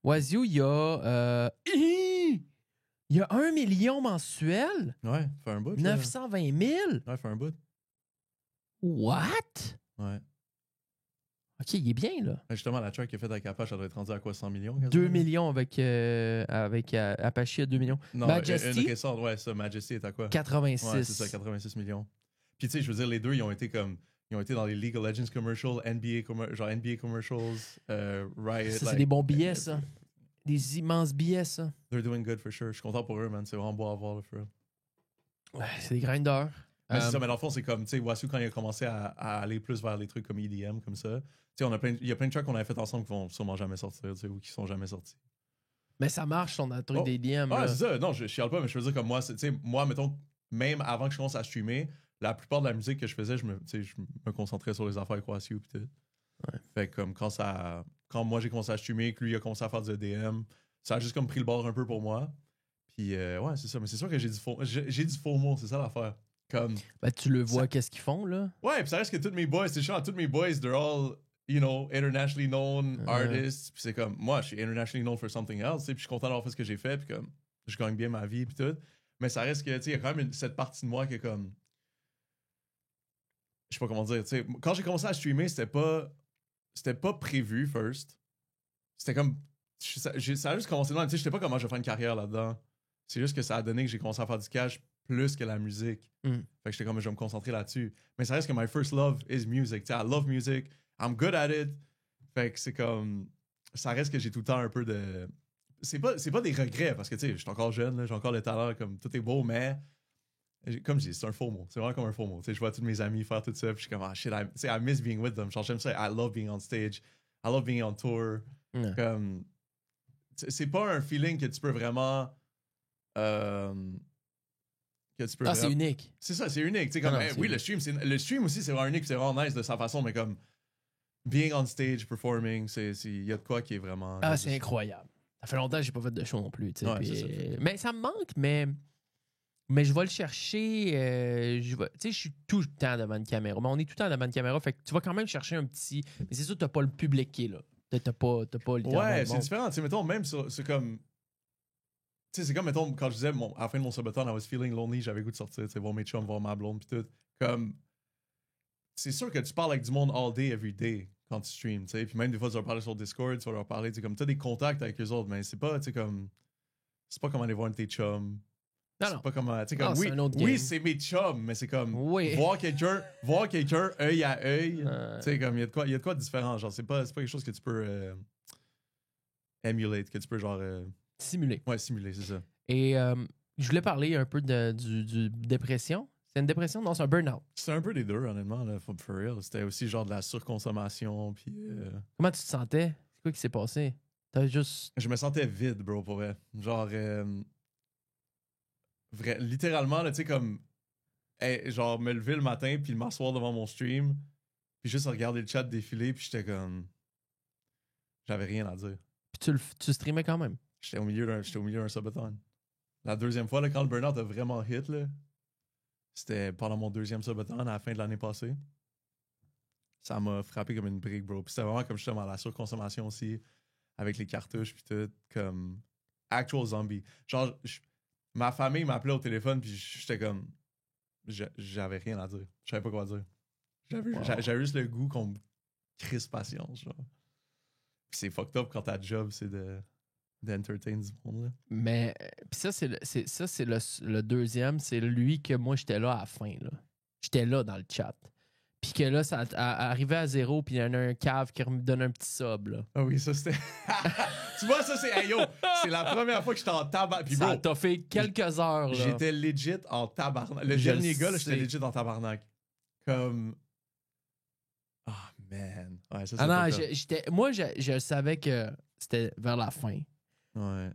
Wasu, il y a 1 million mensuel? Ouais, fait un bout. 920 000? Ouais, fait un bout. What? Ouais. OK, il est bien, là. Justement, la track qu'il a faite avec Apache, ça doit être rendu à quoi, 100 millions? 2 millions avec Apache à 2 millions. Non, Majesty? Une récente, ouais, ça. Majesty est à quoi? 86. Ouais, c'est ça, 86 millions. Puis tu sais, je veux dire, les deux, ils ont été dans les League of Legends commercials, NBA commercials, Riot. Ça, c'est des bons billets, ça. Des immenses billets, ça. They're doing good for sure. Je suis content pour eux, man. C'est vraiment beau à voir, le for real. Ouais, c'est des grinders. Mais c'est ça, mais dans le fond, c'est comme, tu sais, Wasu, quand il a commencé à aller plus vers les trucs comme EDM, comme ça, tu sais, il y a plein de tracks qu'on avait fait ensemble qui vont sûrement jamais sortir, tu sais, ou qui sont jamais sortis. Mais ça marche, ton truc d'EDM. Ouais, c'est ça. Non, je chiale pas, mais je veux dire, comme moi, tu sais, moi, mettons, même avant que je commence à streamer, la plupart de la musique que je faisais, je me concentrais sur les affaires avec Wasu et tout. Ouais. Fait que comme quand moi j'ai commencé à streamer, que lui a commencé à faire du EDM, ça a juste comme pris le bord un peu pour moi. Puis, ouais, c'est ça. Mais c'est sûr que j'ai du FOMO, c'est ça l'affaire. Comme. Ben, tu le vois, qu'est-ce qu'ils font, là? Ouais, puis ça reste que tous mes boys, c'est chiant, tous mes boys, they're all, you know, internationally known artists. Puis c'est comme, moi, je suis internationally known for something else, puis je suis content d'avoir fait ce que j'ai fait, puis comme, je gagne bien ma vie, puis tout. Mais ça reste que, tu sais, il y a quand même cette partie de moi qui est comme. Je sais pas comment dire, tu sais. Quand j'ai commencé à streamer, c'était pas prévu, first. C'était comme. Ça a juste commencé de même. Tu sais, je sais pas comment je vais faire une carrière là-dedans. C'est juste que ça a donné que j'ai commencé à faire du cash plus que la musique. Fait que j'étais comme, je vais me concentrer là-dessus. Mais ça reste que my first love is music. Tu sais, I love music. I'm good at it. Fait que c'est comme. Ça reste que j'ai tout le temps un peu de. C'est pas des regrets parce que, tu sais, je suis encore jeune, là, j'ai encore le talent, comme tout est beau, mais. Comme je dis, c'est un faux mot. C'est vraiment comme un faux mot. Tu sais, je vois tous mes amis faire tout ça, puis je suis comme, ah shit, I miss being with them. Genre, j'aime ça. I love being on stage. I love being on tour. Comme. C'est pas un feeling que tu peux vraiment. C'est unique. C'est ça, c'est unique. Comme, oui, le stream aussi, c'est vraiment unique, c'est vraiment nice de sa façon, mais comme being on stage, performing, il y a de quoi qui est vraiment. Ah, c'est incroyable. Ça fait longtemps que j'ai pas fait de show non plus. Ouais, puis, mais ça me manque, mais je vais le chercher. Tu sais, je suis tout le temps devant une caméra. Mais on est tout le temps devant une caméra, fait que tu vas quand même chercher un petit. Mais c'est sûr que t'as pas le public qui est là. T'as pas le temps. Ouais, c'est différent. Tu sais, mettons, même c'est comme. Tu sais, c'est comme, mettons, quand je disais, à la fin de mon subathon, I was feeling lonely, j'avais le goût de sortir, tu sais, voir mes chums, voir ma blonde, pis tout. Comme, c'est sûr que tu parles avec du monde all day, every day, quand tu streams, tu sais. Puis même des fois, tu vas parler sur Discord, tu vas leur parler, tu sais, comme, t'as des contacts avec eux autres, mais c'est pas, tu sais, comme, c'est pas comme aller voir un de tes chums. Non, c'est non. pas comme, tu sais, comme, c'est oui, c'est mes chums, mais c'est comme, voir quelqu'un œil à œil, tu sais, comme, il y a de quoi de différent, genre, c'est pas quelque chose que tu peux emulate, que tu peux, genre. Simuler. Ouais, simuler, c'est ça. Et je voulais parler un peu du dépression. C'est une dépression? Non, c'est un burn-out. C'est un peu des deux, honnêtement, là, for real. C'était aussi genre de la surconsommation, puis. Comment tu te sentais? C'est quoi qui s'est passé? T'as juste. Je me sentais vide, bro, pour vrai. Genre. Littéralement, là, tu sais, comme. Genre, me lever le matin, puis m'asseoir devant mon stream, puis juste regarder le chat défiler, puis j'étais comme. J'avais rien à dire. Puis tu streamais quand même? J'étais au milieu d'un subathon. La deuxième fois, là, quand le burn-out a vraiment hit, là, c'était pendant mon deuxième subathon à la fin de l'année passée. Ça m'a frappé comme une brique, bro. Puis c'était vraiment comme justement la surconsommation aussi, avec les cartouches, puis tout, comme actual zombie. Genre, ma famille m'appelait au téléphone, puis j'étais comme. J'avais rien à dire. Je savais pas quoi dire. J'avais juste le goût qu'on me crisse patience, genre. Puis c'est fucked up quand ta job, c'est d'entertain du monde, là. Mais puis ça, c'est le deuxième. C'est lui que moi, j'étais là à la fin, là. J'étais là dans le chat. Puis que là, ça arrivait à 0, puis il y en a un cave qui me donne un petit sub, là. Ah oui, ça, c'était... Tu vois, ça, c'est... Hey, yo, c'est la première fois que j'étais en tabarnak. Puis ça t'a fait quelques heures, là. J'étais legit en tabarnak. Le dernier gars, là, j'étais legit en tabarnak. Comme... Ah, oh, man. Ouais, ça, c'est non, moi, je savais que c'était vers la fin. Ouais.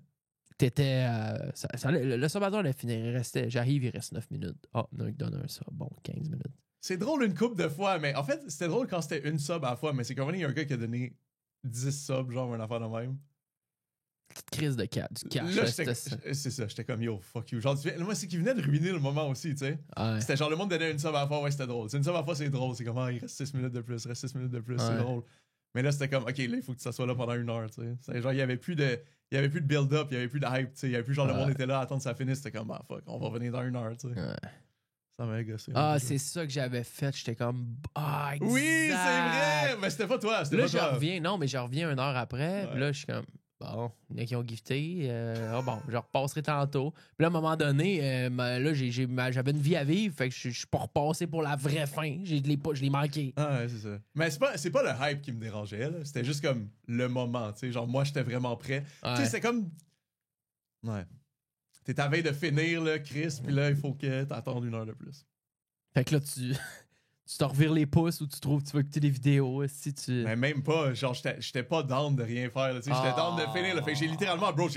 T'étais... le subathon allait finir. J'arrive, il reste 9 minutes. Ah, il donne un sub. Bon, 15 minutes. C'est drôle une couple de fois, mais en fait, c'était drôle quand c'était une sub à la fois, mais c'est quand même, il y a un gars qui a donné 10 subs, genre, une affaire de même. Petite crise de du cash. Là, c'est ça, j'étais comme, yo, fuck you. Genre, moi, c'est qu'il venait de ruiner le moment aussi, tu sais. Ouais. C'était genre, le monde donnait une sub à la fois, ouais, c'était drôle. C'est une sub à la fois, c'est drôle. C'est comme, il reste 6 minutes de plus, c'est drôle. Mais là, c'était comme, OK, là, il faut que ça soit là pendant 1 heure, tu sais. Genre, il y avait plus de build-up, il y avait plus de hype, tu sais. Il y avait plus genre, le monde était là à attendre que ça finisse. C'était comme, fuck, on va revenir dans 1 heure, tu sais. Ouais. Ça m'a gossé. Ah, c'est ça que j'avais fait. J'étais comme, exact. Oui, c'est vrai! Mais c'était pas toi, c'était pas toi. Là, je reviens 1 heure après. Ouais. Puis là, je suis comme, bon, il y en a qui ont gifté. Bon, je repasserai tantôt. Puis là, à un moment donné, là, j'avais une vie à vivre. Fait que je suis pas repassé pour la vraie fin. Je l'ai manqué. Ah, ouais, c'est ça. Mais c'est pas le hype qui me dérangeait, là. C'était juste comme le moment, tu sais. Genre, moi, j'étais vraiment prêt. Ouais. Tu sais, c'est comme. Ouais. T'es à veille de finir, là, Chris, puis là, il faut que t'attendes 1 heure de plus. Fait que là, tu te revires les pouces ou tu trouves que tu vas écouter des vidéos, si tu... Mais même pas, genre, j'étais pas down de rien faire, là, tu sais, j'étais down de finir, là. Fait que j'ai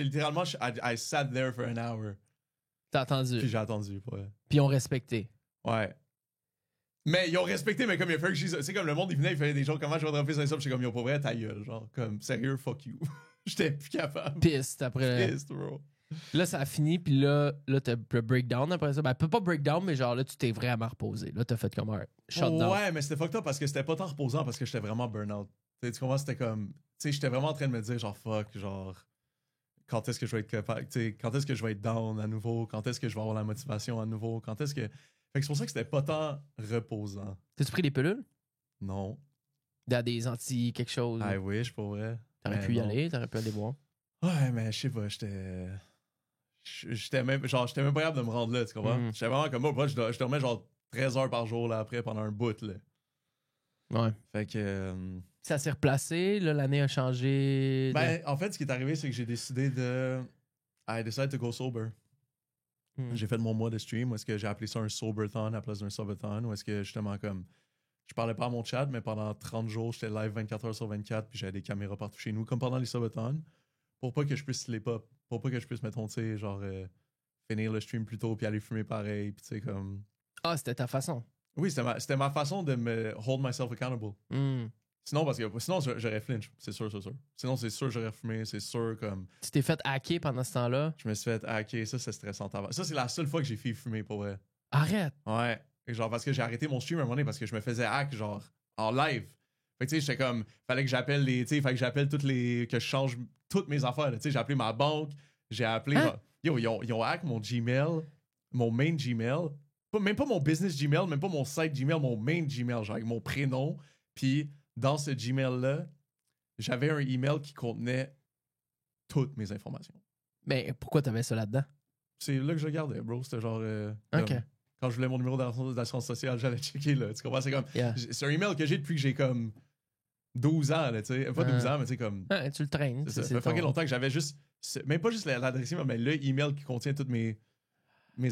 littéralement, I sat there for an hour. T'as attendu. Puis j'ai attendu, ouais. Puis ils ont respecté. Ouais. Mais ils ont respecté, mais comme il a fallu que c'est comme le monde, il venait, il faisait des choses, comment je vais dropper ça, j'étais comme, yo, pour vrai, ta gueule, genre, comme, sérieux, fuck you. J'étais plus capable. Piste après. Piste, bro. Là, ça a fini, puis là t'as le breakdown après ça. Ben, pas breakdown, mais genre là, tu t'es vraiment reposé. Là, t'as fait comme un shutdown. Ouais, mais c'était fucked up parce que c'était pas tant reposant parce que j'étais vraiment burn-out. Tu comprends? C'était comme. Tu sais, j'étais vraiment en train de me dire, genre, fuck, genre. Quand est-ce que je vais être capable? Tu sais, quand est-ce que je vais être down à nouveau? Quand est-ce que je vais avoir la motivation à nouveau? Quand est-ce que. Fait que c'est pour ça que c'était pas tant reposant. T'as-tu pris des pilules? Non. Des anti quelque chose? I wish, pour vrai. T'aurais pu y aller, t'aurais pu aller voir. Ouais, mais je sais pas, j'étais même pas capable de me rendre là, tu comprends? J'étais vraiment comme moi, je dormais genre 13 heures par jour là après pendant un bout là. Ouais. Fait que Ça s'est replacé, là, l'année a changé. ben en fait ce qui est arrivé c'est que j'ai décidé de I decided to go sober. J'ai fait mon mois de stream où est-ce que j'ai appelé ça un soberthon à la place d'un subathon où est-ce que justement comme je parlais pas à mon chat mais pendant 30 jours j'étais live 24 heures sur 24 puis j'avais des caméras partout chez nous comme pendant les subathons. Pour pas que je puisse slip up. Pour pas que je puisse, mettons, tu sais, genre, finir le stream plus tôt puis aller fumer pareil. Puis tu sais, comme. Ah, c'était ta façon. Oui, c'était ma façon de me hold myself accountable. Sinon, parce que sinon, j'aurais flinch. C'est sûr. Sinon, c'est sûr, j'aurais fumé. C'est sûr, comme. Tu t'es fait hacker pendant ce temps-là? Je me suis fait hacker. Ça, c'est stressant. Ça, c'est la seule fois que j'ai fait fumer, pour vrai. Arrête! Ouais. Et genre, parce que j'ai arrêté mon stream à un moment donné parce que je me faisais hack, genre, en live. Fait que tu sais, j'étais comme. Fallait que j'appelle les. Tu sais, fallait que j'appelle toutes les. Que je change toutes mes affaires. Tu sais, j'ai appelé ma banque. J'ai appelé. Hein? Yo, ils ont hack mon Gmail. Mon main Gmail. Même pas mon business Gmail, même pas mon site Gmail, mon main Gmail, genre avec mon prénom. Puis dans ce Gmail-là, j'avais un email qui contenait toutes mes informations. Mais pourquoi t'avais ça là-dedans? C'est là que je regardais, bro. C'était genre. OK. Comme, quand je voulais mon numéro d'assurance sociale, j'allais checker, là. Tu comprends? C'est comme. Yeah. C'est un email que j'ai depuis que j'ai comme 12 ans, là, tu sais. Pas 12 ans, mais tu sais, comme. Ouais, tu le traînes. Ça fait fucking longtemps que j'avais juste. Même pas juste l'adresse email, mais le email qui contient toutes mes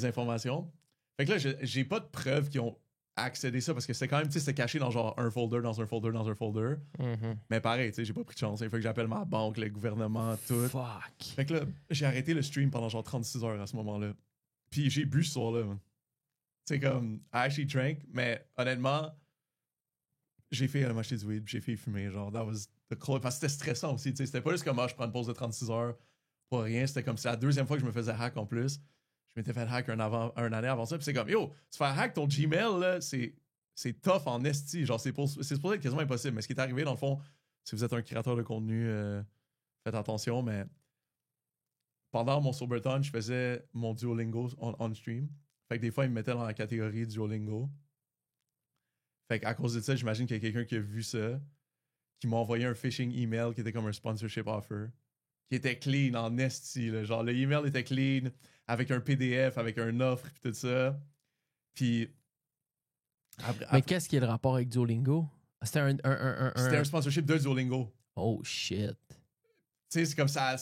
informations. Fait que là, j'ai pas de preuves qui ont accédé ça parce que c'était quand même, tu sais, c'était caché dans genre un folder, dans un folder, dans un folder. Mais pareil, tu sais, j'ai pas pris de chance. Il faut que j'appelle ma banque, le gouvernement, tout. Fuck. Fait que là, j'ai arrêté le stream pendant genre 36 heures à ce moment-là. Puis j'ai bu ce soir-là, man. Tu sais, comme, I actually drank, mais honnêtement, j'ai fait m'acheter du weed, j'ai fait fumer, genre, that was the close. Parce que c'était stressant aussi, tu sais, c'était pas juste comme, je prends une pause de 36 heures pour rien, c'était comme, c'est la deuxième fois que je me faisais hack en plus. Je m'étais fait hack un année avant ça, puis c'est comme, yo, se faire hack ton Gmail, là, c'est tough en esti, genre, c'est supposé être quasiment impossible, mais ce qui est arrivé, dans le fond, si vous êtes un créateur de contenu, faites attention, mais pendant mon Soberton, je faisais mon Duolingo on stream. Fait que des fois, ils me mettaient dans la catégorie Duolingo. Fait qu'à cause de ça, j'imagine qu'il y a quelqu'un qui a vu ça, qui m'a envoyé un phishing email qui était comme un sponsorship offer, qui était clean en esti, là. Genre, le email était clean, avec un PDF, avec un offre, puis tout ça. Puis... Mais qu'est-ce qui est le rapport avec Duolingo? C'était C'était un sponsorship de Duolingo. Oh, shit. Tu sais, c'est comme ça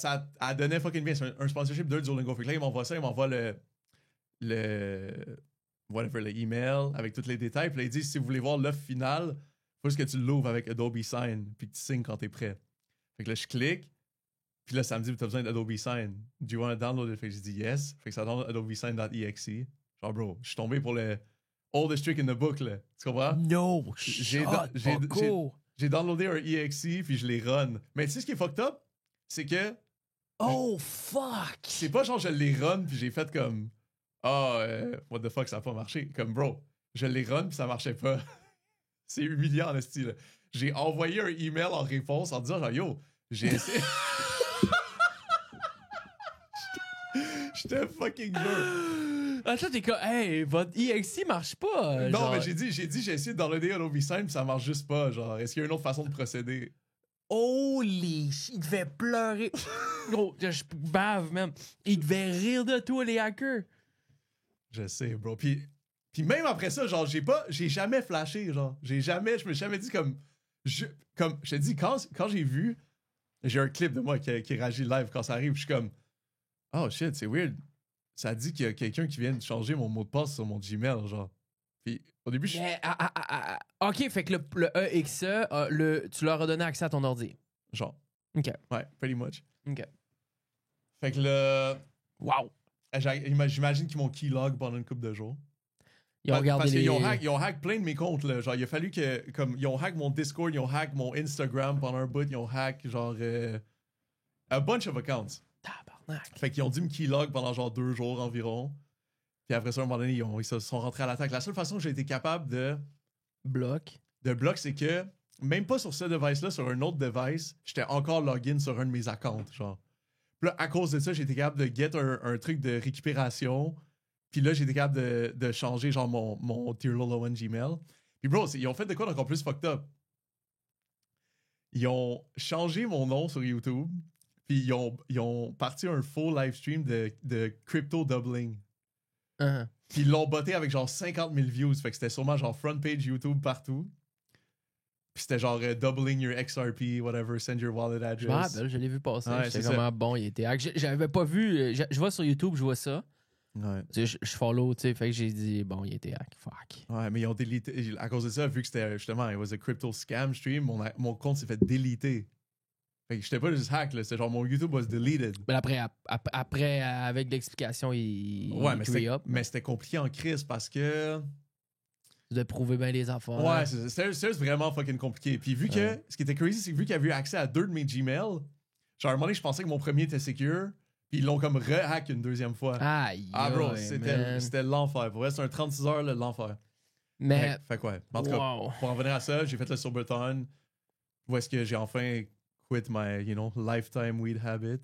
donnait fucking bien. C'est un sponsorship de Duolingo. Fait que là, il m'envoie ça, il m'envoie le email avec tous les détails. Puis là, il dit, si vous voulez voir l'offre finale, faut juste que tu l'ouvres avec Adobe Sign puis que tu signes quand t'es prêt. Fait que là, je clique. Puis là, ça me dit, t'as besoin d'Adobe Sign. Do you want to download it? Fait que je dis yes. Fait que ça download adobesign.exe. Genre, bro, je suis tombé pour le oldest trick in the book, là. Tu comprends? No, j'ai downloadé un exe puis je l'ai run. Mais tu sais ce qui est fucked up? C'est que... Oh, fuck! C'est pas genre je l'ai run puis j'ai fait comme... what the fuck, ça a pas marché. Comme, bro, je l'ai run puis ça marchait pas. C'est humiliant, en style. J'ai envoyé un email en réponse en disant genre, yo, j'ai essayé... J'étais fucking dur. Attends, t'es comme, hey, votre EXE marche pas. Non, genre... mais j'ai essayé de downloader Adobe Sign puis ça marche juste pas. Genre, est-ce qu'il y a une autre façon de procéder? Holy shit, il devait pleurer. Gros, je bave, même. Il devait rire de toi, les hackers. Je sais, bro. Puis même après ça, genre, j'ai jamais flashé, genre. Je me suis jamais dit comme je te dis, quand j'ai vu, j'ai un clip de moi qui réagit live quand ça arrive, je suis comme, oh shit, c'est weird. Ça dit qu'il y a quelqu'un qui vient de changer mon mot de passe sur mon Gmail, genre. Puis au début, OK, fait que le EXE, tu leur as donné accès à ton ordi. Genre. OK. Ouais, pretty much. OK. Fait que là... Wow. J'imagine qu'ils m'ont keylog pendant une couple de jours. Ils ont regardé parce qu'ils ont hack plein de mes comptes, là. Genre, il a fallu que... Comme, ils ont hack mon Discord, ils ont hack mon Instagram pendant un bout, ils ont hack, genre... A bunch of accounts. Tabarnak. Fait qu'ils ont dû me keylog pendant genre 2 jours environ. Puis après ça, à un moment donné, ils se sont rentrés à l'attaque. La seule façon que j'ai été capable de bloc, c'est que même pas sur ce device-là, sur un autre device, j'étais encore login sur un de mes accounts, genre. Puis là, à cause de ça, j'ai été capable de get un truc de récupération. Puis là, j'ai été capable de changer genre mon Dear Lolo One Gmail. Puis bro, ils ont fait de quoi d'encore plus fucked up. Ils ont changé mon nom sur YouTube. Puis ils ont parti un full live stream de crypto doubling. Puis ils l'ont botté avec genre 50 000 views. Fait que c'était sûrement genre front page YouTube partout. Puis c'était genre doubling your XRP, whatever, send your wallet address. Je l'ai vu passer. Ouais, J'étais comment bon, il était. J'avais pas vu. Je vois sur YouTube, je vois ça. Ouais. Je follow, tu sais. Fait que j'ai dit, bon, il était hack. Fuck. Ouais, mais ils ont délité. À cause de ça, vu que c'était justement, it was a crypto scam stream, mon compte s'est fait déliter. Fait que j'étais pas juste hack, là. C'était genre mon YouTube was deleted. Mais après avec l'explication, il mais c'était compliqué en crise parce que. Tu devais prouver bien les affaires. Ouais, c'était vraiment fucking compliqué. Puis vu que. Ce qui était crazy, c'est que vu qu'il avait eu accès à 2 de mes Gmail, genre à un moment donné, je pensais que mon premier était secure. Puis ils l'ont comme re-hack une deuxième fois. Bro, c'était l'enfer. Pour vrai, c'est un 36 heures, l'enfer. Mais. Fait quoi? En tout cas, pour en venir à ça, j'ai fait le Soberton. Où est-ce que j'ai enfin quit my, lifetime weed habit.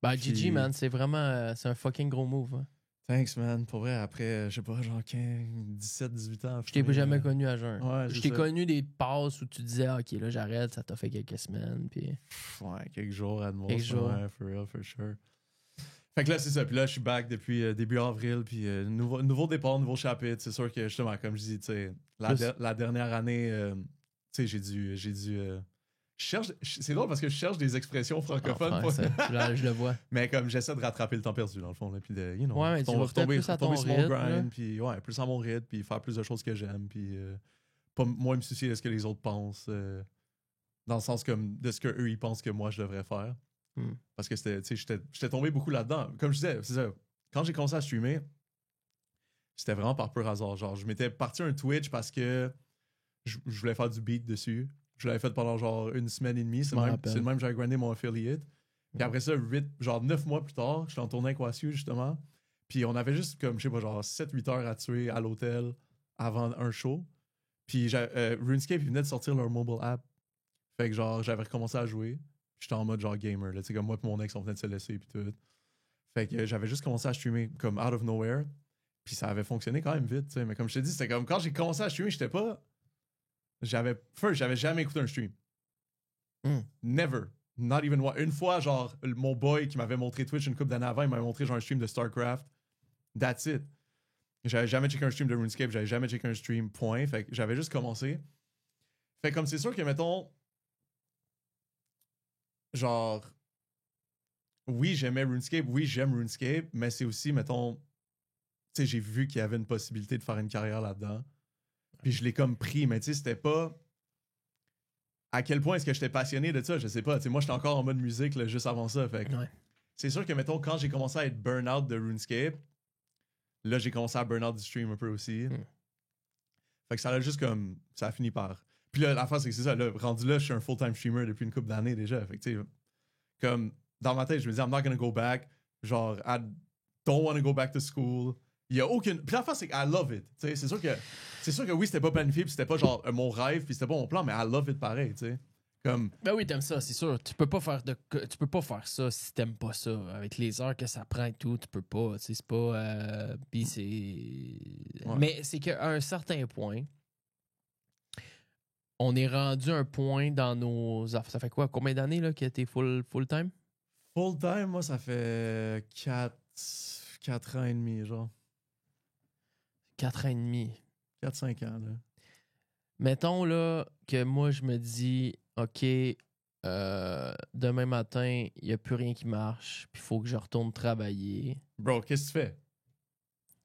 GG, man, c'est vraiment. C'est un fucking gros move. Hein. Thanks, man. Pour vrai, après, je sais pas, genre 17, 18 ans. Je t'ai jamais connu à jeun. Ouais, je t'ai connu des passes où tu disais, OK, là, j'arrête, ça t'a fait quelques semaines. Puis... Ouais, quelques jours à de quelques jours. Ouais, for real, for sure. Fait que là, c'est ça. Puis là, je suis back depuis début avril. Puis nouveau départ, nouveau chapitre. C'est sûr que, justement, comme je dis, tu sais, la dernière année, tu sais, j'ai dû c'est drôle parce que je cherche des expressions francophones. Je le vois. Mais comme j'essaie de rattraper le temps perdu, dans le fond. Là, puis de, ouais, mais tu vas retomber plus à ton sur mon rythme, grind. Puis ouais, plus à mon rythme. Puis faire plus de choses que j'aime. Puis pas moins me soucier de ce que les autres pensent. Dans le sens comme de ce qu'eux, ils pensent que moi, je devrais faire. Parce que j'étais tombé beaucoup là-dedans. Comme je disais, c'est ça. Quand j'ai commencé à streamer, c'était vraiment par pur hasard. Genre, je m'étais parti un Twitch parce que je voulais faire du beat dessus. Je l'avais fait pendant genre 1 semaine et demie. C'est le même que j'avais grindé mon affiliate. Puis après ça, 9 mois plus tard, j'étais en tournée avec Wassiu, justement. Puis on avait juste comme, je sais pas, genre 7-8 heures à tuer à l'hôtel avant un show. Puis RuneScape, ils venaient de sortir leur mobile app. Fait que genre, j'avais recommencé à jouer. J'étais en mode genre gamer. Tu sais, comme moi et mon ex, on venait de se laisser. Puis tout. Fait que j'avais juste commencé à streamer comme out of nowhere. Puis ça avait fonctionné quand même vite. Tu sais. Mais comme je te dis, c'était comme quand j'ai commencé à streamer, j'étais pas. J'avais jamais écouté un stream. Never. Not even one. Une fois, genre, mon boy qui m'avait montré Twitch une couple d'années avant, il m'avait montré genre un stream de StarCraft. That's it. J'avais jamais checké un stream de RuneScape, j'avais jamais checké un stream, point. Fait que j'avais juste commencé. Fait comme c'est sûr que, mettons, genre, oui, j'aimais RuneScape, oui, j'aime RuneScape, mais c'est aussi, mettons, tu sais, j'ai vu qu'il y avait une possibilité de faire une carrière là-dedans. Puis je l'ai comme pris, mais tu sais, c'était pas. À quel point est-ce que j'étais passionné de ça, je sais pas. Tu sais, moi, j'étais encore en mode musique là, juste avant ça. Fait que c'est sûr que, mettons, quand j'ai commencé à être burn-out de RuneScape, là, j'ai commencé à burn-out du stream un peu aussi. Fait que ça a juste comme. Ça a fini par. Puis là, la face, c'est que c'est ça. Là, rendu là, je suis un full-time streamer depuis une couple d'années déjà. Fait que, tu sais, comme dans ma tête, je me dis, I'm not gonna go back. Genre, I don't want to go back to school. Il y a aucune. Puis la face, c'est que I love it. C'est sûr que oui, c'était pas planifié, puis c'était pas genre mon rêve, puis c'était pas mon plan, mais I love it pareil, tu sais. Comme. Ben oui, t'aimes ça, c'est sûr. Tu peux pas faire ça si t'aimes pas ça. Avec les heures que ça prend et tout, tu peux pas. C'est pas. Puis c'est. Ouais. Mais c'est qu'à un certain point, on est rendu un point dans nos. Ça fait quoi? Combien d'années là que t'es full-time? Full-time, moi, ça fait 4 ans et demi, genre. 4 ans et demi. 4-5 ans, là. Mettons, là, que moi, je me dis, OK, demain matin, il n'y a plus rien qui marche, puis il faut que je retourne travailler. Bro, qu'est-ce que tu fais?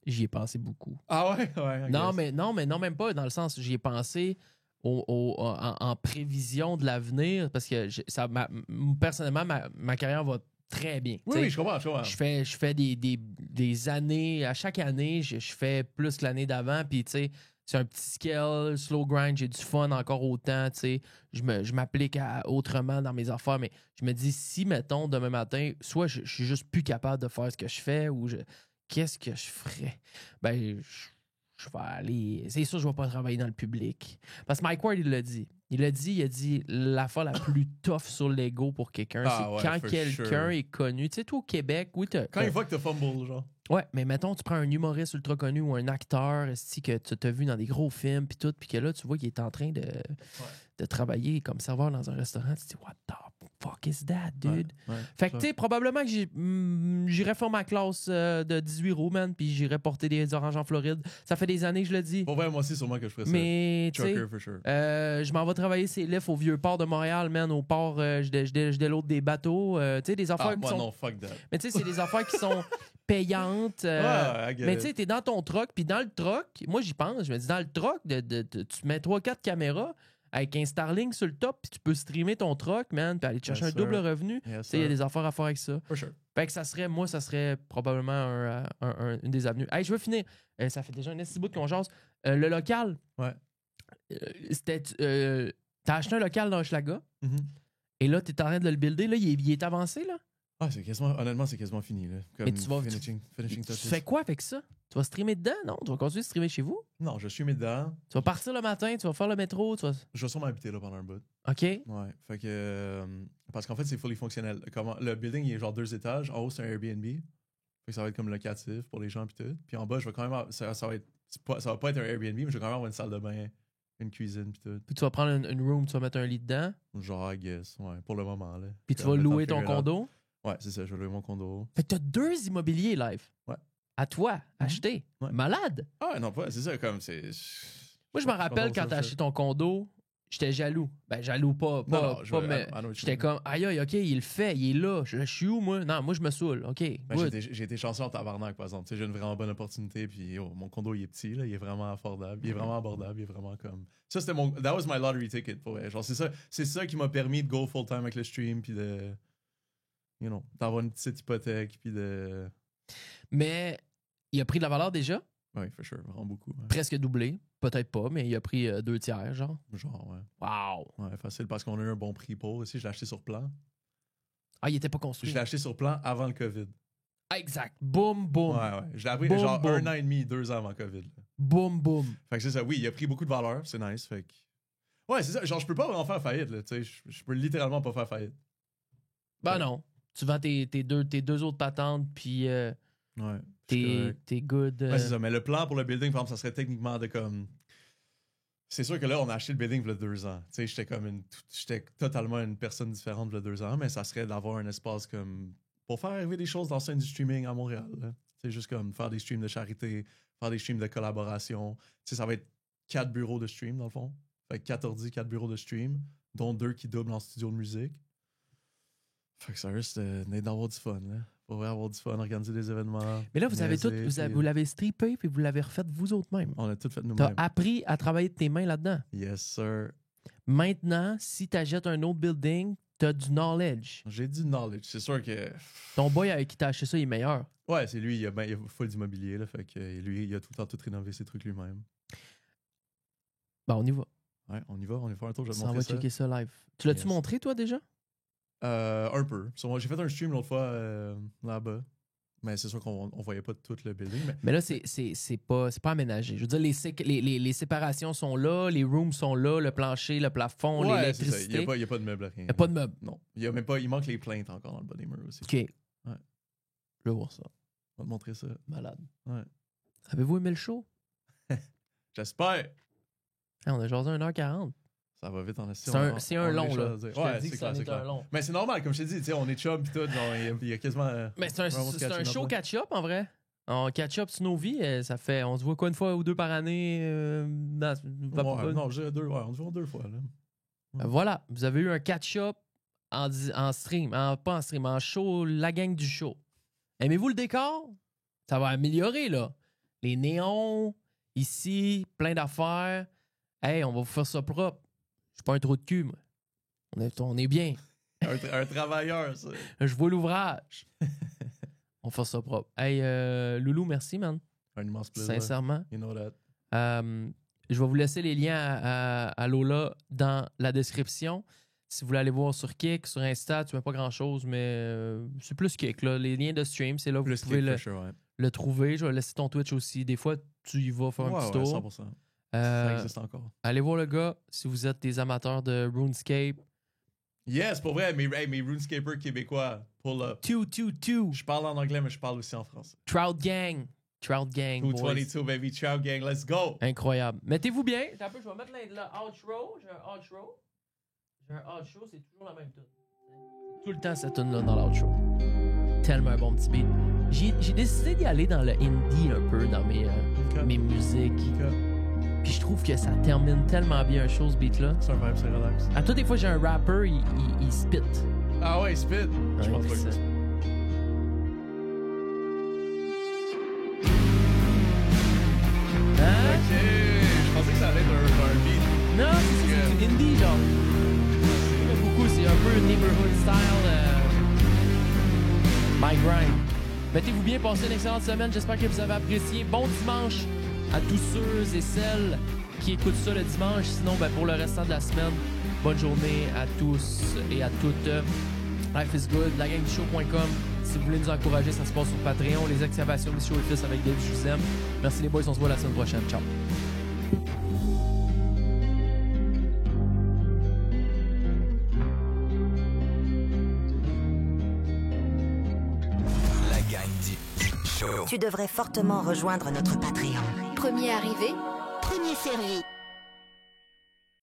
J'y ai pensé beaucoup. Ah ouais? Ouais. Non, même pas, dans le sens, j'y ai pensé en prévision de l'avenir, parce que personnellement, ma carrière va très bien. Oui, je comprends. Je fais des années, à chaque année, je fais plus que l'année d'avant, puis tu sais, c'est un petit scale, slow grind, j'ai du fun encore autant, tu sais. Je m'applique autrement dans mes affaires, mais je me dis, si, mettons, demain matin, soit je suis juste plus capable de faire ce que je fais ou qu'est-ce que je ferais? Ben, je vais aller. C'est sûr, je vais pas travailler dans le public. Parce que Mike Ward, il a dit, l'affaire la plus tough sur l'ego pour quelqu'un, c'est quand quelqu'un est connu. Tu sais, toi, au Québec, oui, quand il voit que t'as fumble, genre. Ouais, mais mettons, tu prends un humoriste ultra connu ou un acteur que tu t'as vu dans des gros films, puis tout, puis que là, tu vois qu'il est en train de travailler comme serveur dans un restaurant. Tu te dis, what the fuck is that, dude? Fait que, tu sais, probablement que j'irais faire ma classe de 18 roues, man, puis j'irais porter des oranges en Floride. Ça fait des années que je le dis. Pour vrai, moi aussi, sûrement que je ferais ça. Mais, tu sais, sure. je m'en vais travailler ces lifts au vieux port de Montréal, man, au port, je déloade des bateaux. Tu sais, des affaires qui sont... non, fuck that. Mais tu sais, c'est des affaires qui sont payantes. Mais tu sais, t'es dans ton truck, puis dans le truck, moi j'y pense, je me dis, dans le truck, tu mets 3-4 caméras avec un Starlink sur le top, puis tu peux streamer ton truck, man, puis aller te chercher un double revenu. Tu sais, il y a des affaires à faire avec ça. For sure. Fait que ça serait probablement une des avenues. Hey, je veux finir. Ça fait déjà un petit bout qu'on jase. Le local. Ouais. T'as acheté un local dans Hochelaga, et là, t'es en train de le builder. Là, il est avancé, là. Ah, honnêtement, c'est quasiment fini, là. Comme mais tu vas. finishing Tu touches. fais quoi avec ça? Tu vas streamer dedans, non? Tu vas continuer de streamer chez vous? Non, je suis mis dedans. Tu vas partir le matin, tu vas faire le métro, tu vas... Je vais sûrement habiter là pendant un bout. OK. Ouais. Fait que. Parce qu'en fait, c'est fully fonctionnel. Le building, il est genre 2 étages. En haut, c'est un Airbnb. Fait que ça va être comme locatif pour les gens, puis tout. Puis en bas, je vais quand même. Ça va pas être un Airbnb, mais je vais quand même avoir une salle de bain, une cuisine, puis tout. Puis tu vas prendre une room, tu vas mettre un lit dedans. Genre, I guess, ouais, pour le moment, là. Puis tu vas louer ton condo. Ouais, c'est ça, je vais louer mon condo. Fait que t'as 2 immobiliers live. Ouais. À toi, acheté. Ouais. Malade. Ah, non, pas, c'est ça, comme c'est. Moi, je me rappelle quand t'as acheté ton condo, j'étais jaloux. Ben, jaloux pas. Mais j'étais comme, aïe, OK, il le fait, il est là. Je suis où, moi? Non, moi, je me saoule. OK. Ben, j'ai été chanceux en tabarnak, par exemple. J'ai une vraiment bonne opportunité, puis mon condo, il est petit, là, il est vraiment affordable, il est vraiment abordable, il est vraiment comme. Ça, c'était mon. That was my lottery ticket, pour vrai. Genre, c'est ça qui m'a permis de go full time avec le stream, puis de. You know, d'avoir une petite hypothèque, puis de. Mais il a pris de la valeur déjà? Oui, for sure, vraiment beaucoup. Ouais. Presque doublé. Peut-être pas, mais il a pris 2 tiers, genre. Genre, ouais. Wow! Ouais, facile, parce qu'on a eu un bon prix pour aussi. Je l'ai acheté sur plan. Ah, il était pas construit. Je l'ai acheté sur plan avant le COVID. Exact. Boum, boum. Ouais. Je l'ai appris genre boom. 1 an et demi, 2 ans avant COVID. Là. Boum, boum. Fait que c'est ça. Oui, il a pris beaucoup de valeur. C'est nice. Fait que. Ouais, c'est ça. Genre, je peux pas vraiment faire faillite, là. Tu sais, je peux littéralement pas faire faillite. Ben non. Tu vends tes deux autres patentes, puis ouais, t'es good. Ouais, c'est ça. Mais le plan pour le building, par exemple, ça serait techniquement de comme. C'est sûr que là, on a acheté le building il y a 2 ans. Tu sais, j'étais totalement une personne différente il y a 2 ans, mais ça serait d'avoir un espace comme. Pour faire arriver des choses dans la scène du streaming à Montréal. C'est juste comme faire des streams de charité, faire des streams de collaboration. Tu sais, ça va être 4 bureaux de stream, dans le fond. Fait que 4 ordi, 4 bureaux de stream, dont 2 qui doublent en studio de musique. Fait que ça risque d'avoir du fun, là. Pour avoir du fun, organiser des événements. Mais là, vous l'avez strippé puis vous l'avez refait vous autres mêmes. On a tout fait nous-mêmes. T'as appris à travailler de tes mains là-dedans. Yes, sir. Maintenant, si t'achètes un autre building, t'as du knowledge. J'ai du knowledge. C'est sûr que. Ton boy avec qui t'as acheté ça, il est meilleur. Ouais, c'est lui, il a full d'immobilier, là. Fait que lui, il a tout le temps tout rénové ses trucs lui-même. Ben, on y va. Ouais, on y va un tour, je vais te montrer ça. On va checker ça live. Tu l'as-tu montré, toi, déjà? Un peu. J'ai fait un stream l'autre fois là-bas. Mais c'est sûr qu'on voyait pas tout le building. Mais là, c'est pas aménagé. Je veux dire, les séparations sont là, les rooms sont là, le plancher, le plafond, l'électricité. Il n'y a pas de meubles, rien. Il n'y a pas de meubles. Non. Il manque les plaintes encore dans le bas des murs aussi. OK. Ouais. Je vais voir ça. On va te montrer ça. Malade. Ouais. Avez-vous aimé le show? J'espère. Hey, on a jasé 1h40. Ça va vite en C'est un long, là. Je te dis que ça est un long. Mais c'est normal, comme je t'ai dit, on est chum pis tout, il y a quasiment... Mais c'est un show catch-up, en vrai. On catch-up sur nos vies, ça fait... On se voit quoi, 1 fois ou 2 par année? Non, je dirais 2, ouais, on se voit 2 fois, là. Ouais. Voilà, vous avez eu un catch-up en stream, pas en stream, en show, la gang du show. Aimez-vous le décor? Ça va améliorer, là. Les néons, ici, plein d'affaires. Hey, on va vous faire ça propre. Je suis pas un trou de cul, moi. On est bien. un travailleur, ça. Je vois l'ouvrage. On fait ça propre. Hey, Loulou, merci, man. Un immense plaisir. Sincèrement. You know that. Je vais vous laisser les liens à Lola dans la description. Si vous voulez aller voir sur Kick, sur Insta, tu mets pas grand-chose, mais c'est plus Kick. Là. Les liens de stream, c'est là où vous pouvez le trouver. Je vais laisser ton Twitch aussi. Des fois, tu y vas faire un petit tour. 100%. Ça existe encore. Allez voir le gars si vous êtes des amateurs de RuneScape. Yes, pour vrai, mes RuneScapers québécois, pull up. 222. Je parle en anglais, mais je parle aussi en français. Trout Gang. 222, baby. Trout Gang, let's go. Incroyable. Mettez-vous bien. Un peu, je vais mettre le outro. J'ai un outro. C'est toujours la même tune. Tout le temps, cette tune-là dans l'outro. Tellement un bon petit beat. J'ai décidé d'y aller dans le indie un peu dans mes musiques. Puis je trouve que ça termine tellement bien un show, ce beat-là. C'est un vibe, c'est relax. À toutes les fois, j'ai un rapper, il spit. Ah ouais, il spit? Je pense pas que ça. c'est Hein? Ok, je pensais que ça allait être un beat. Non, c'est du indie, genre. J'aime beaucoup, c'est un peu neighborhood style. My Grind. Mettez-vous bien, passez une excellente semaine. J'espère que vous avez apprécié. Bon dimanche à tous ceux et celles qui écoutent ça le dimanche. Sinon, pour le restant de la semaine, bonne journée à tous et à toutes. Life is good, lagangdushow.com. Si vous voulez nous encourager, ça se passe sur Patreon. Les excavations de Show et Fils avec Dave, je vous aime. Merci les boys, on se voit la semaine prochaine. Ciao. La gang du show. Tu devrais fortement rejoindre notre Patreon. Premier arrivé, premier servi.